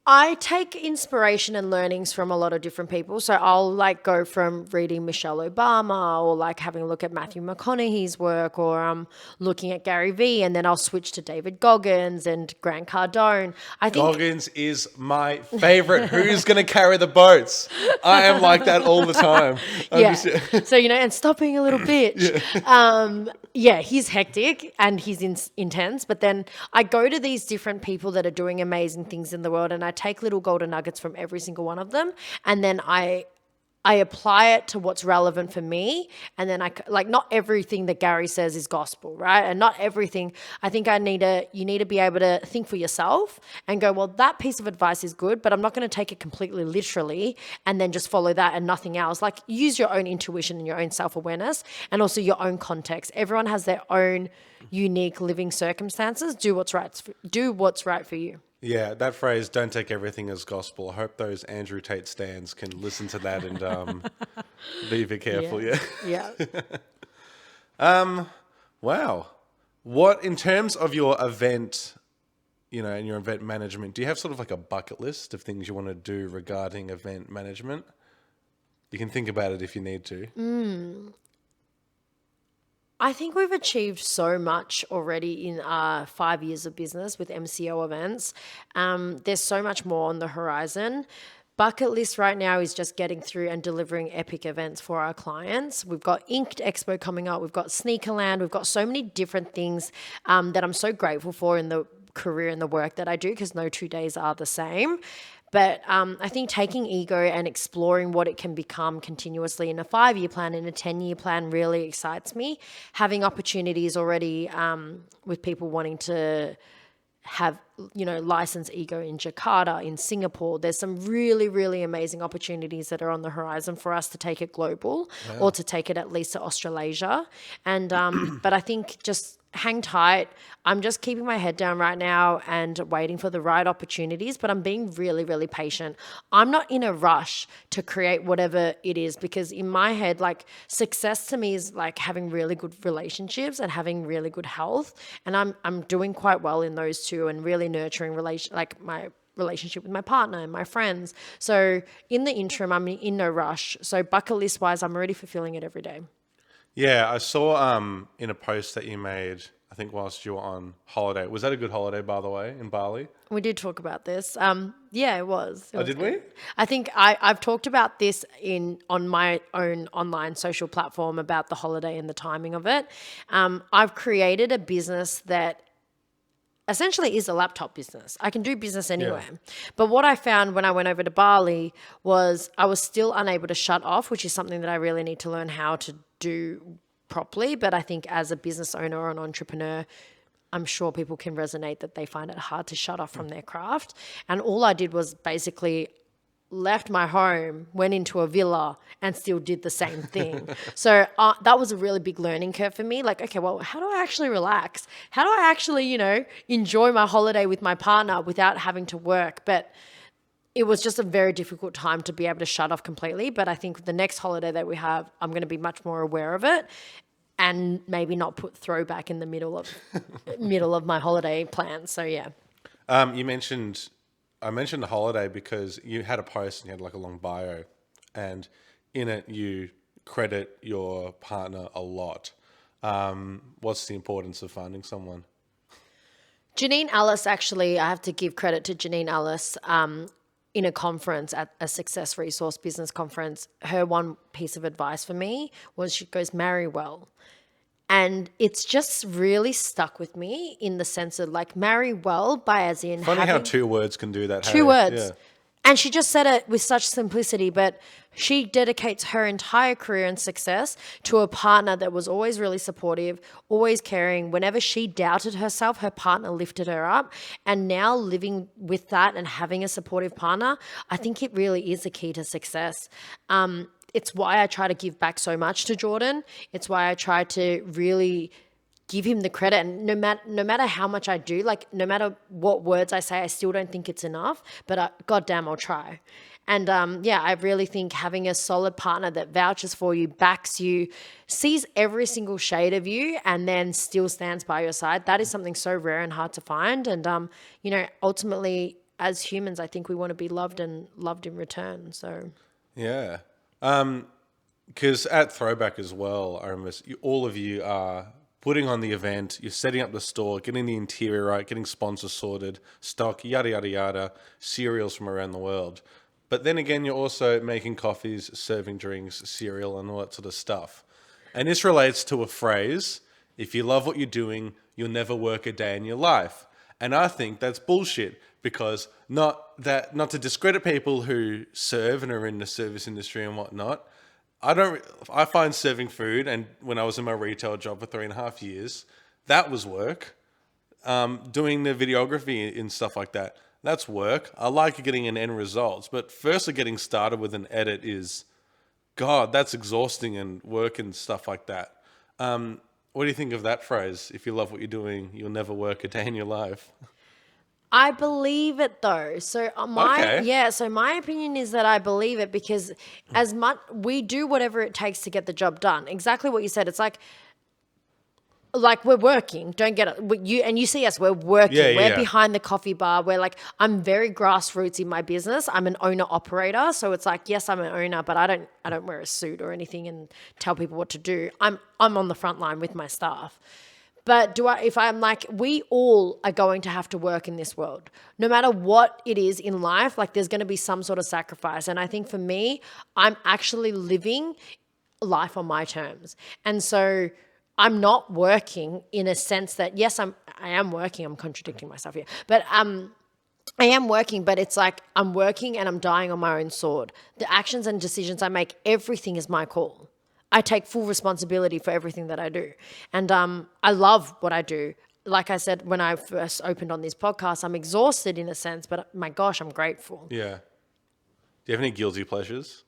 I take inspiration and learnings from a lot of different people. So I'll go from reading Michelle Obama or having a look at Matthew McConaughey's work, or looking at Gary Vee, and then I'll switch to David Goggins and Grant Cardone. I think Goggins is my favorite. Who's going to carry the boats? I am like that all the time. So, and stop being a little bitch. He's hectic and he's intense. But then I go to these different people that are doing amazing things in the world, and I take little golden nuggets from every single one of them. And then I apply it to what's relevant for me. And then not everything that Gary says is gospel, right? And not everything. I think you need to be able to think for yourself and go, well, that piece of advice is good, but I'm not going to take it completely literally and then just follow that and nothing else. Use your own intuition and your own self-awareness and also your own context. Everyone has their own unique living circumstances. Do what's right for you. Yeah, that phrase, don't take everything as gospel. I hope those Andrew Tate stans can listen to that and be a bit careful, yeah? Wow. What, in terms of your event, and your event management, do you have sort of a bucket list of things you want to do regarding event management? You can think about it if you need to. I think we've achieved so much already in our 5 years of business with MCO events. There's so much more on the horizon. Bucket list right now is just getting through and delivering epic events for our clients. We've got Inked Expo coming up. We've got Sneakerland. We've got so many different things that I'm so grateful for in the career and the work that I do, because no 2 days are the same. But I think taking ego and exploring what it can become continuously in a 5-year plan, in a 10-year plan, really excites me. Having opportunities already with people wanting to have, license ego in Jakarta, in Singapore. There's some really, really amazing opportunities that are on the horizon for us to take it global or to take it at least to Australasia. And, but I think just hang tight. I'm just keeping my head down right now and waiting for the right opportunities, but I'm being really, really patient. I'm not in a rush to create whatever it is, because in my head, like, success to me is like having really good relationships and having really good health. And I'm doing quite well in those two, and really nurturing my relationship with my partner and my friends. So in the interim, I'm in no rush. So bucket list wise, I'm already fulfilling it every day. Yeah, I saw in a post that you made, I think whilst you were on holiday. Was that a good holiday, by the way, in Bali? We did talk about this. Yeah, it was. It Oh, was did good. we? I think I've talked about this on my own online social platform about the holiday and the timing of it. I've created a business that essentially is a laptop business. I can do business anywhere. Yeah. But what I found when I went over to Bali was I was still unable to shut off, which is something that I really need to learn how to do properly. But I think as a business owner or an entrepreneur, I'm sure people can resonate that they find it hard to shut off from their craft. And all I did was basically left my home, went into a villa, and still did the same thing. So that was a really big learning curve for me. Like, okay, well, how do I actually relax? How do I actually, enjoy my holiday with my partner without having to work? But it was just a very difficult time to be able to shut off completely. But I think the next holiday that we have, I'm going to be much more aware of it, and maybe not put Throwback in the middle of my holiday plans. So yeah. I mentioned the holiday because you had a post and you had like a long bio, and in it you credit your partner a lot. What's the importance of finding someone? Janine Ellis, actually, I have to give credit to Janine Ellis. In a conference, at a Success Resource Business conference, her one piece of advice for me was, she goes, marry well. And it's just really stuck with me in the sense of, like, marry well by as in Funny how having 2 words can do that. two Hey? words. Yeah. And she just said it with such simplicity, but she dedicates her entire career and success to a partner that was always really supportive, always caring. Whenever she doubted herself, her partner lifted her up. And now living with that and having a supportive partner, I think it really is a key to success. It's why I try to give back so much to Jordan. It's why I try to really give him the credit. And no matter how much I do, like, no matter what words I say, I still don't think it's enough, but goddamn, I'll try. And I really think having a solid partner that vouches for you, backs you, sees every single shade of you, and then still stands by your side, that is something so rare and hard to find. And, ultimately, as humans, I think we want to be loved and loved in return. So, Yeah. Because at Throwback as well, I remember all of you are putting on the event, you're setting up the store, getting the interior right, getting sponsors sorted, stock, yada, yada, yada, cereals from around the world. But then again, you're also making coffees, serving drinks, cereal, and all that sort of stuff. And this relates to a phrase: if you love what you're doing, you'll never work a day in your life. And I think that's bullshit, because not to discredit people who serve and are in the service industry and whatnot. I find serving food, and when I was in my retail job for 3.5 years, that was work. Doing the videography and stuff like that, that's work. I like getting an end results, but firstly getting started with an edit is, God, that's exhausting, and work and stuff like that. What do you think of that phrase? If you love what you're doing, you'll never work a day in your life. I believe it though. So my opinion is that I believe it, because as much we do whatever it takes to get the job done. Exactly what you said. It's like we're working. Don't get it. You see us. We're working. We're behind the coffee bar. We're like, I'm very grassroots in my business. I'm an owner operator. So it's like, yes, I'm an owner, but I don't wear a suit or anything and tell people what to do. I'm on the front line with my staff. But we all are going to have to work in this world. No matter what it is in life, like, there's going to be some sort of sacrifice. And I think for me, I'm actually living life on my terms. And so I'm not working in a sense that, yes, I am working. I'm contradicting myself here. But I am working, but it's like I'm working and I'm dying on my own sword. The actions and decisions I make, everything is my call. I take full responsibility for everything that I do. And I love what I do. like I said, when I first opened on this podcast, I'm exhausted in a sense, but my gosh, I'm grateful. Yeah. Do you have any guilty pleasures?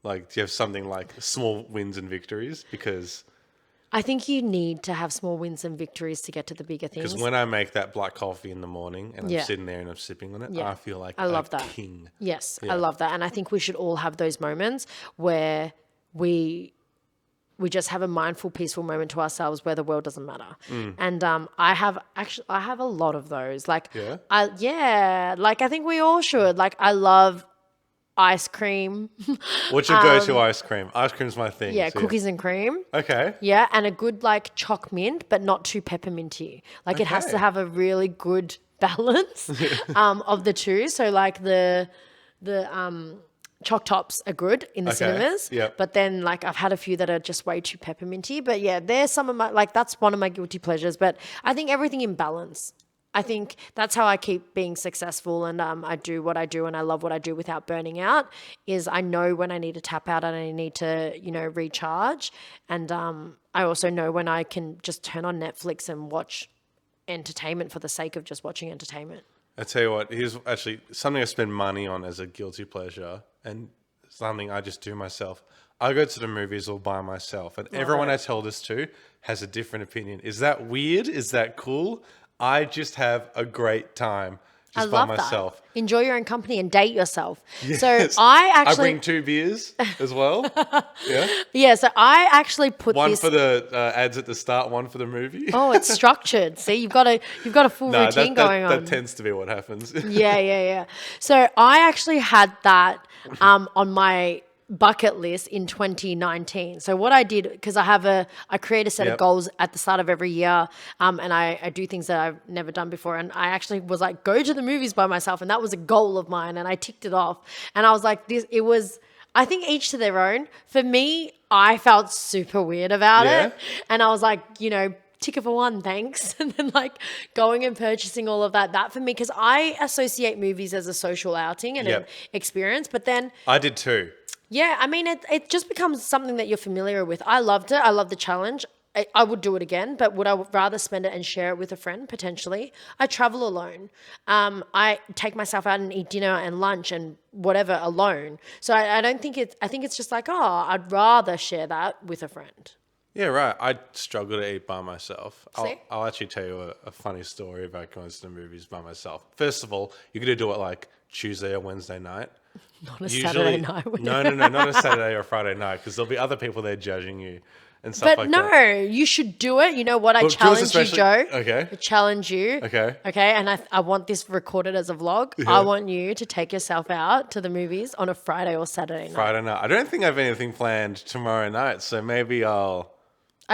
Like, do you have something like small wins and victories? Because I think you need to have small wins and victories to get to the bigger things. when I make that black coffee in the morning and I'm Yeah. sitting there and I'm sipping on it, Yeah. I feel like I love a that. king. Yes, Yeah. I love that. And I think we should all have those moments where we just have a mindful, peaceful moment to ourselves where the world doesn't matter. And I have a lot of those. Like, Yeah? like I think we all should. Like, I love ice cream. What's your go-to ice cream? Ice cream's my thing. Yeah, so cookies and cream. Okay. Yeah, and a good like choc mint, but not too pepperminty. Like it has to Okay. have a really good balance of the two. So like the choc tops are good in the cinemas. Yep. But then like I've had a few that are just way too pepperminty. But yeah, there's some of my like that's one of my guilty pleasures. But I think everything in balance. I think that's how I keep being successful, and I do what I do and I love what I do without burning out. Is I know when I need to tap out and I need to, recharge, and I also know when I can just turn on Netflix and watch entertainment for the sake of just watching entertainment. I tell you what, here's actually something I spend money on as a guilty pleasure and something I just do myself. I go to the movies all by myself, and everyone I tell this to has a different opinion. Is that weird? Is that cool? I just have a great time I just by love myself. that. Enjoy your own company and date yourself. Yes. So I I actually, bring 2 beers as well. Yeah. yeah. So I actually put One this. for the ads at the start, one for the movie. Oh, it's structured. See, you've got a full No, routine going on. that tends to be what happens. Yeah. So I actually had that on my bucket list in 2019. So what I did, because I create a set of Yep. goals at the start of every year, and I do things that I've never done before. And I actually was like, go to the movies by myself, and that was a goal of mine, and I ticked it off. And I was like, I think each to their own. For me, I felt super weird about Yeah. it, and I was like, ticket for one, thanks. And then like going and purchasing all of that for me, because I associate movies as a social outing and an Yep. experience. But then, I did too. yeah, I mean, it just becomes something that you're familiar with. I loved it. I love the challenge. I would do it again, but would I rather spend it and share it with a friend potentially? I travel alone. I take myself out and eat dinner and lunch and whatever alone. So I don't think I think it's just like, oh, I'd rather share that with a friend. Yeah, right. I struggle to eat by myself. See? I'll actually tell you a funny story about going to the movies by myself. First of all, you're going to do it like Tuesday or Wednesday night. Not a Saturday night. No, not a Saturday or Friday night, because there'll be other people there judging you and stuff But like no, that. you should do it. You know what? I But do us challenge you, especially- Joe. Okay. I challenge you. Okay. Okay. And I want this recorded as a vlog. I want you to take yourself out to the movies on a Friday or Saturday night. Friday night. I don't think I have anything planned tomorrow night, so maybe I'll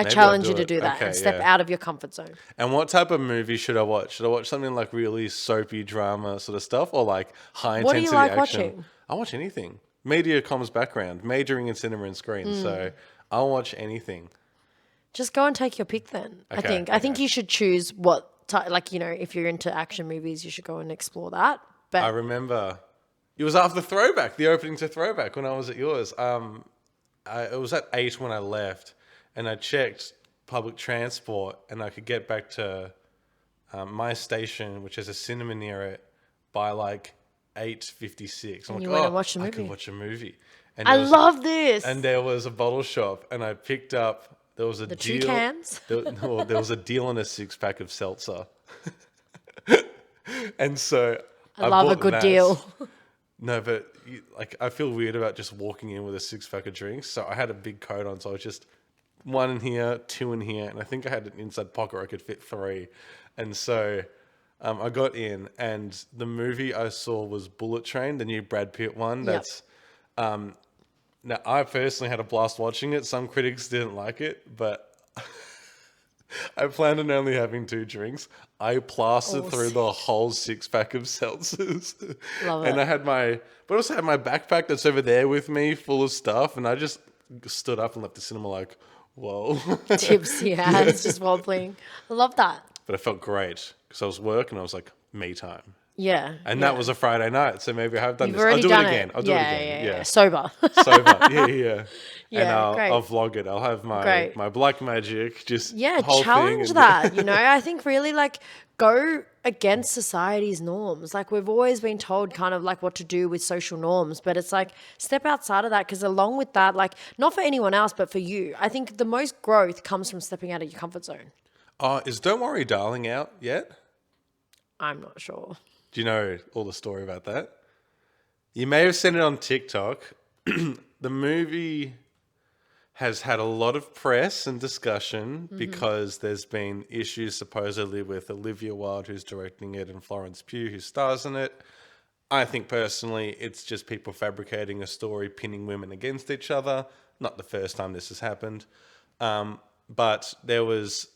challenge do you to it. do that Okay, and step yeah. out of your comfort zone. And what type of movie should I watch? Should I watch something like really soapy drama sort of stuff, or like high What do intensity you like action? watching? I watch anything. Media comms background, majoring in cinema and screen, so I'll watch anything. Just go and take your pick then. I Okay, think. I think you should choose if you're into action movies, you should go and explore that. But I remember it was after Throwback, the opening to Throwback when I was at yours. It was at 8 when I left, and I checked public transport, and I could get back to my station, which has a cinema near it, by like 8:56. I'm you like, went and watched a I movie. could watch a movie. And I there was- love this. And there was a bottle shop, and I picked up. There was a The deal. 2 cans? There was a deal on a 6-pack of seltzer, and so I love a bought good that. deal. No, but I feel weird about just walking in with a 6-pack of drinks. So I had a big coat on, so I was just 1 in here, 2 in here, and I think I had an inside pocket where I could fit 3. And so I got in, and the movie I saw was Bullet Train, the new Brad Pitt one. Yep. That's now I personally had a blast watching it. Some critics didn't like it, but I planned on only having 2 drinks. I plastered through the whole 6-pack of seltzers. Love And it. I also had my backpack that's over there with me full of stuff. And I just stood up and left the cinema like, whoa. Tipsy ass, just wobbling. I love that. But I felt great because I was working. I was like, me time. Yeah. And yeah. that was a Friday night. So maybe I have done You've this. I'll already do it done again. it. I'll do it Yeah, again. yeah, Yeah. yeah. Sober. Sober. Yeah. And Yeah, I'll great. vlog it. I'll have my Great. black magic, just Yeah, whole thing. challenge that. I think really like go against society's norms. Like we've always been told kind of like what to do with social norms, but it's like step outside of that because along with that, like not for anyone else, but for you, I think the most growth comes from stepping out of your comfort zone. Is Don't Worry Darling out yet? I'm not sure. Do you know all the story about that? You may have seen it on TikTok. The movie has had a lot of press and discussion because there's been issues supposedly with Olivia Wilde, who's directing it, and Florence Pugh, who stars in it. I think personally it's just people fabricating a story, pinning women against each other. Not the first time this has happened. But there was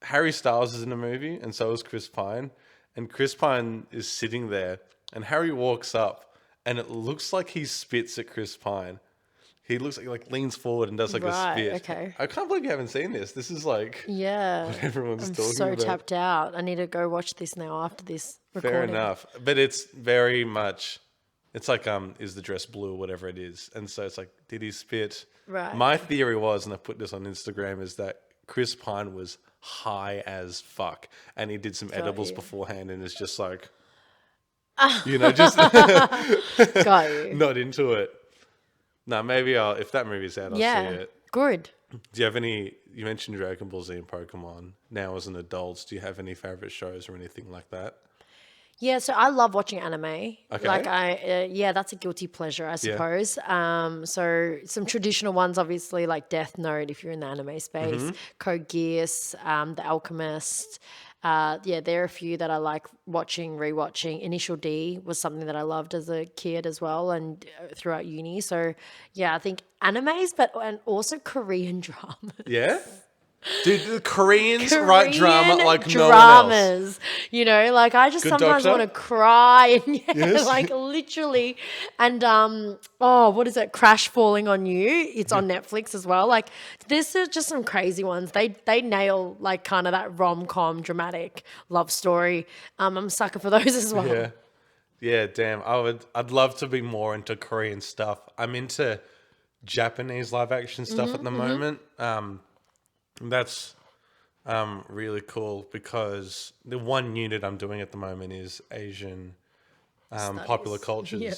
Harry Styles is in the movie, and so is Chris Pine. And Chris Pine is sitting there, and Harry walks up, and it looks like he spits at Chris Pine. He looks like leans forward and does like a Right, spit. okay. I can't believe you haven't seen this. This is like Yeah. what everyone's I'm talking so about. tapped out. I need to go watch this now after this recording. Fair enough. But it's very much, it's like, is the dress blue or whatever it is. And so it's like, did he spit? Right. My theory was, and I put this on Instagram, is that Chris Pine was high as fuck. And he did some edibles you. beforehand and is just like, just Got you. not into it. No, maybe if that movie's out, I'll see it. Good. Do you have any, you mentioned Dragon Ball Z and Pokemon. Now as an adult, do you have any favorite shows or anything like that? Yeah, so I love watching anime. Okay. Like that's a guilty pleasure, I suppose. So some traditional ones, obviously, like Death Note, if you're in the anime space, Code Geass, The Alchemist. There are a few that I like watching, rewatching. Initial D was something that I loved as a kid as well, and throughout uni. So yeah, I think animes, and also Korean dramas. Yeah? Dude, the Koreans write drama like no one else. Like I just Good sometimes Doctor? want to cry and Yes. like literally. And what is it? Crash Falling on You. It's on Netflix as well. Like this is just some crazy ones. They nail like kind of that rom-com dramatic love story. I'm a sucker for those as well. Yeah. Yeah, damn. I'd love to be more into Korean stuff. I'm into Japanese live action stuff at the moment. That's really cool because the one unit I'm doing at the moment is Asian popular cultures. Yeah.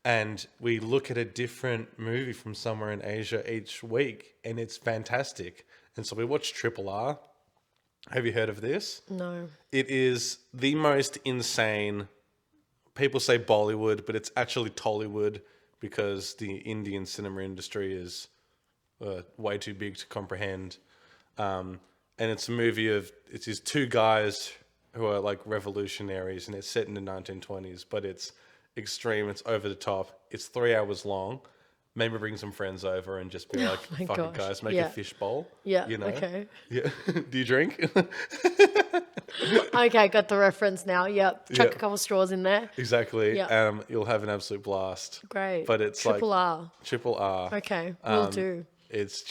And we look at a different movie from somewhere in Asia each week, and it's fantastic. And so we watch Triple R. Have you heard of this? No. It is the most insane. People say Bollywood, but it's actually Tollywood because the Indian cinema industry is way too big to comprehend. And it's a movie it's these two guys who are like revolutionaries, and it's set in the 1920s, but it's extreme, it's over the top, it's 3 hours long. Maybe bring some friends over and just be like, my fuck it gosh. guys, make Yeah. a fish bowl. Yeah. You know? Okay. Yeah. Do you drink? Okay, got the reference now. Yep. Chuck Yeah. a couple straws in there. Exactly. Yeah. You'll have an absolute blast. Great. But it's Triple R. Triple R. Okay, will do. It's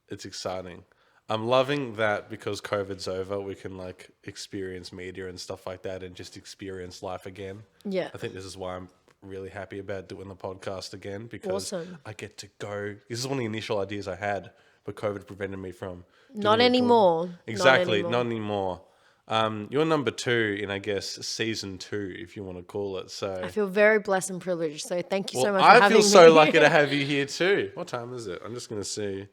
exciting. I'm loving that because COVID's over, we can like experience media and stuff like that and just experience life again. Yeah. I think this is why I'm really happy about doing the podcast again because Awesome. I get to go. This is one of the initial ideas I had, but COVID prevented me from doing Not it. anymore. Exactly, Not not anymore. You're number 2 in, I guess, season 2, if you want to call it. So I feel very blessed and privileged. So thank you so much for I having me. feel so lucky to have you here too. What time is it? I'm just going to see.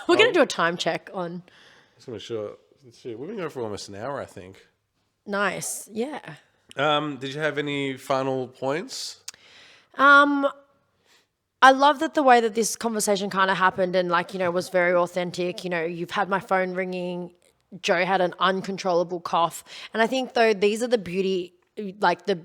We're going to do a time check on. Just want to show. Let's see. We've been going for almost an hour, I think. Nice. Yeah. Did you have any final points? I love that the way that this conversation kind of happened and was very authentic. You've had my phone ringing. Joe had an uncontrollable cough. And I think though these are the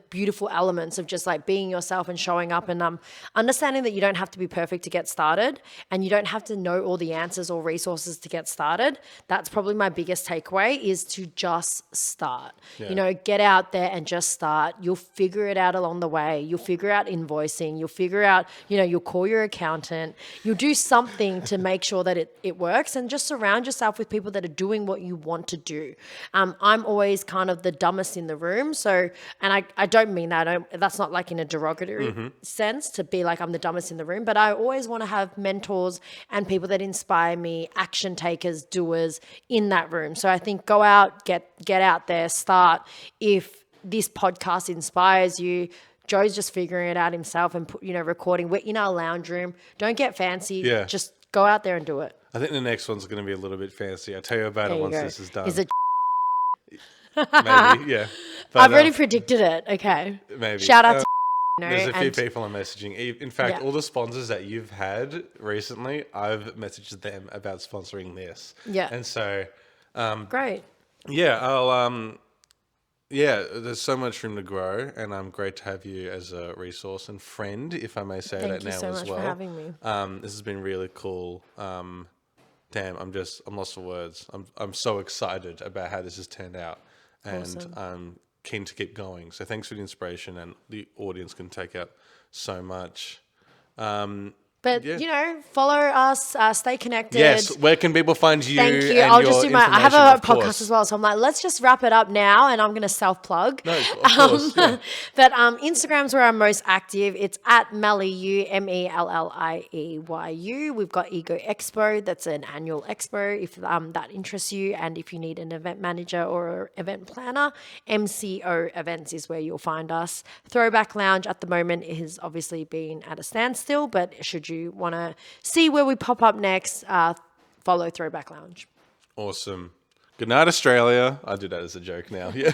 beautiful elements of just like being yourself and showing up and understanding that you don't have to be perfect to get started and you don't have to know all the answers or resources to get started. That's probably my biggest takeaway is to just start. Yeah. Get out there and just start. You'll figure it out along the way. You'll figure out invoicing. You'll figure out, you'll call your accountant. You'll do something to make sure that it works and just surround yourself with people that are doing what you want to do. I'm always kind of the dumbest in the room. So and I don't mean that. That's not like in a derogatory sense to be like I'm the dumbest in the room, but I always want to have mentors and people that inspire me, action takers, doers in that room. So I think go out, get out there, start. If this podcast inspires you, Joe's just figuring it out himself and recording. We're in our lounge room. Don't get fancy. Yeah. Just go out there and do it. I think the next one's going to be a little bit fancy. I'll tell you about There it you once go. this is done. Is it? Maybe, yeah. But, I've already predicted it. Okay. maybe. Shout out to There's a few and people I'm messaging. In fact, Yeah. all the sponsors that you've had recently, I've messaged them about sponsoring this. Yeah. And so, great. yeah, there's so much room to grow, and I'm great to have you as a resource and friend, if I may say Thank that you now so as much well. for having me. This has been really cool. Damn, I'm lost for words. I'm so excited about how this has turned out, and Awesome. I'm keen to keep going. So thanks for the inspiration, and the audience can take out so much. But follow us, stay connected. Yes, where can people find you? Thank you. And I'll your just do I have information, a of course. podcast as well. So I'm like, let's just wrap it up now. And I'm going to self plug. No, of course. Yeah. But Instagram's where I'm most active. It's at Mel Yu, MELLIEYU. We've got Ego Expo. That's an annual expo if that interests you. And if you need an event manager or event planner, MCO Events is where you'll find us. Throwback Lounge at the moment has obviously been at a standstill, but should you want to see where we pop up next, follow Throwback Lounge. Awesome. Good night, Australia. I do that as a joke now. Yeah.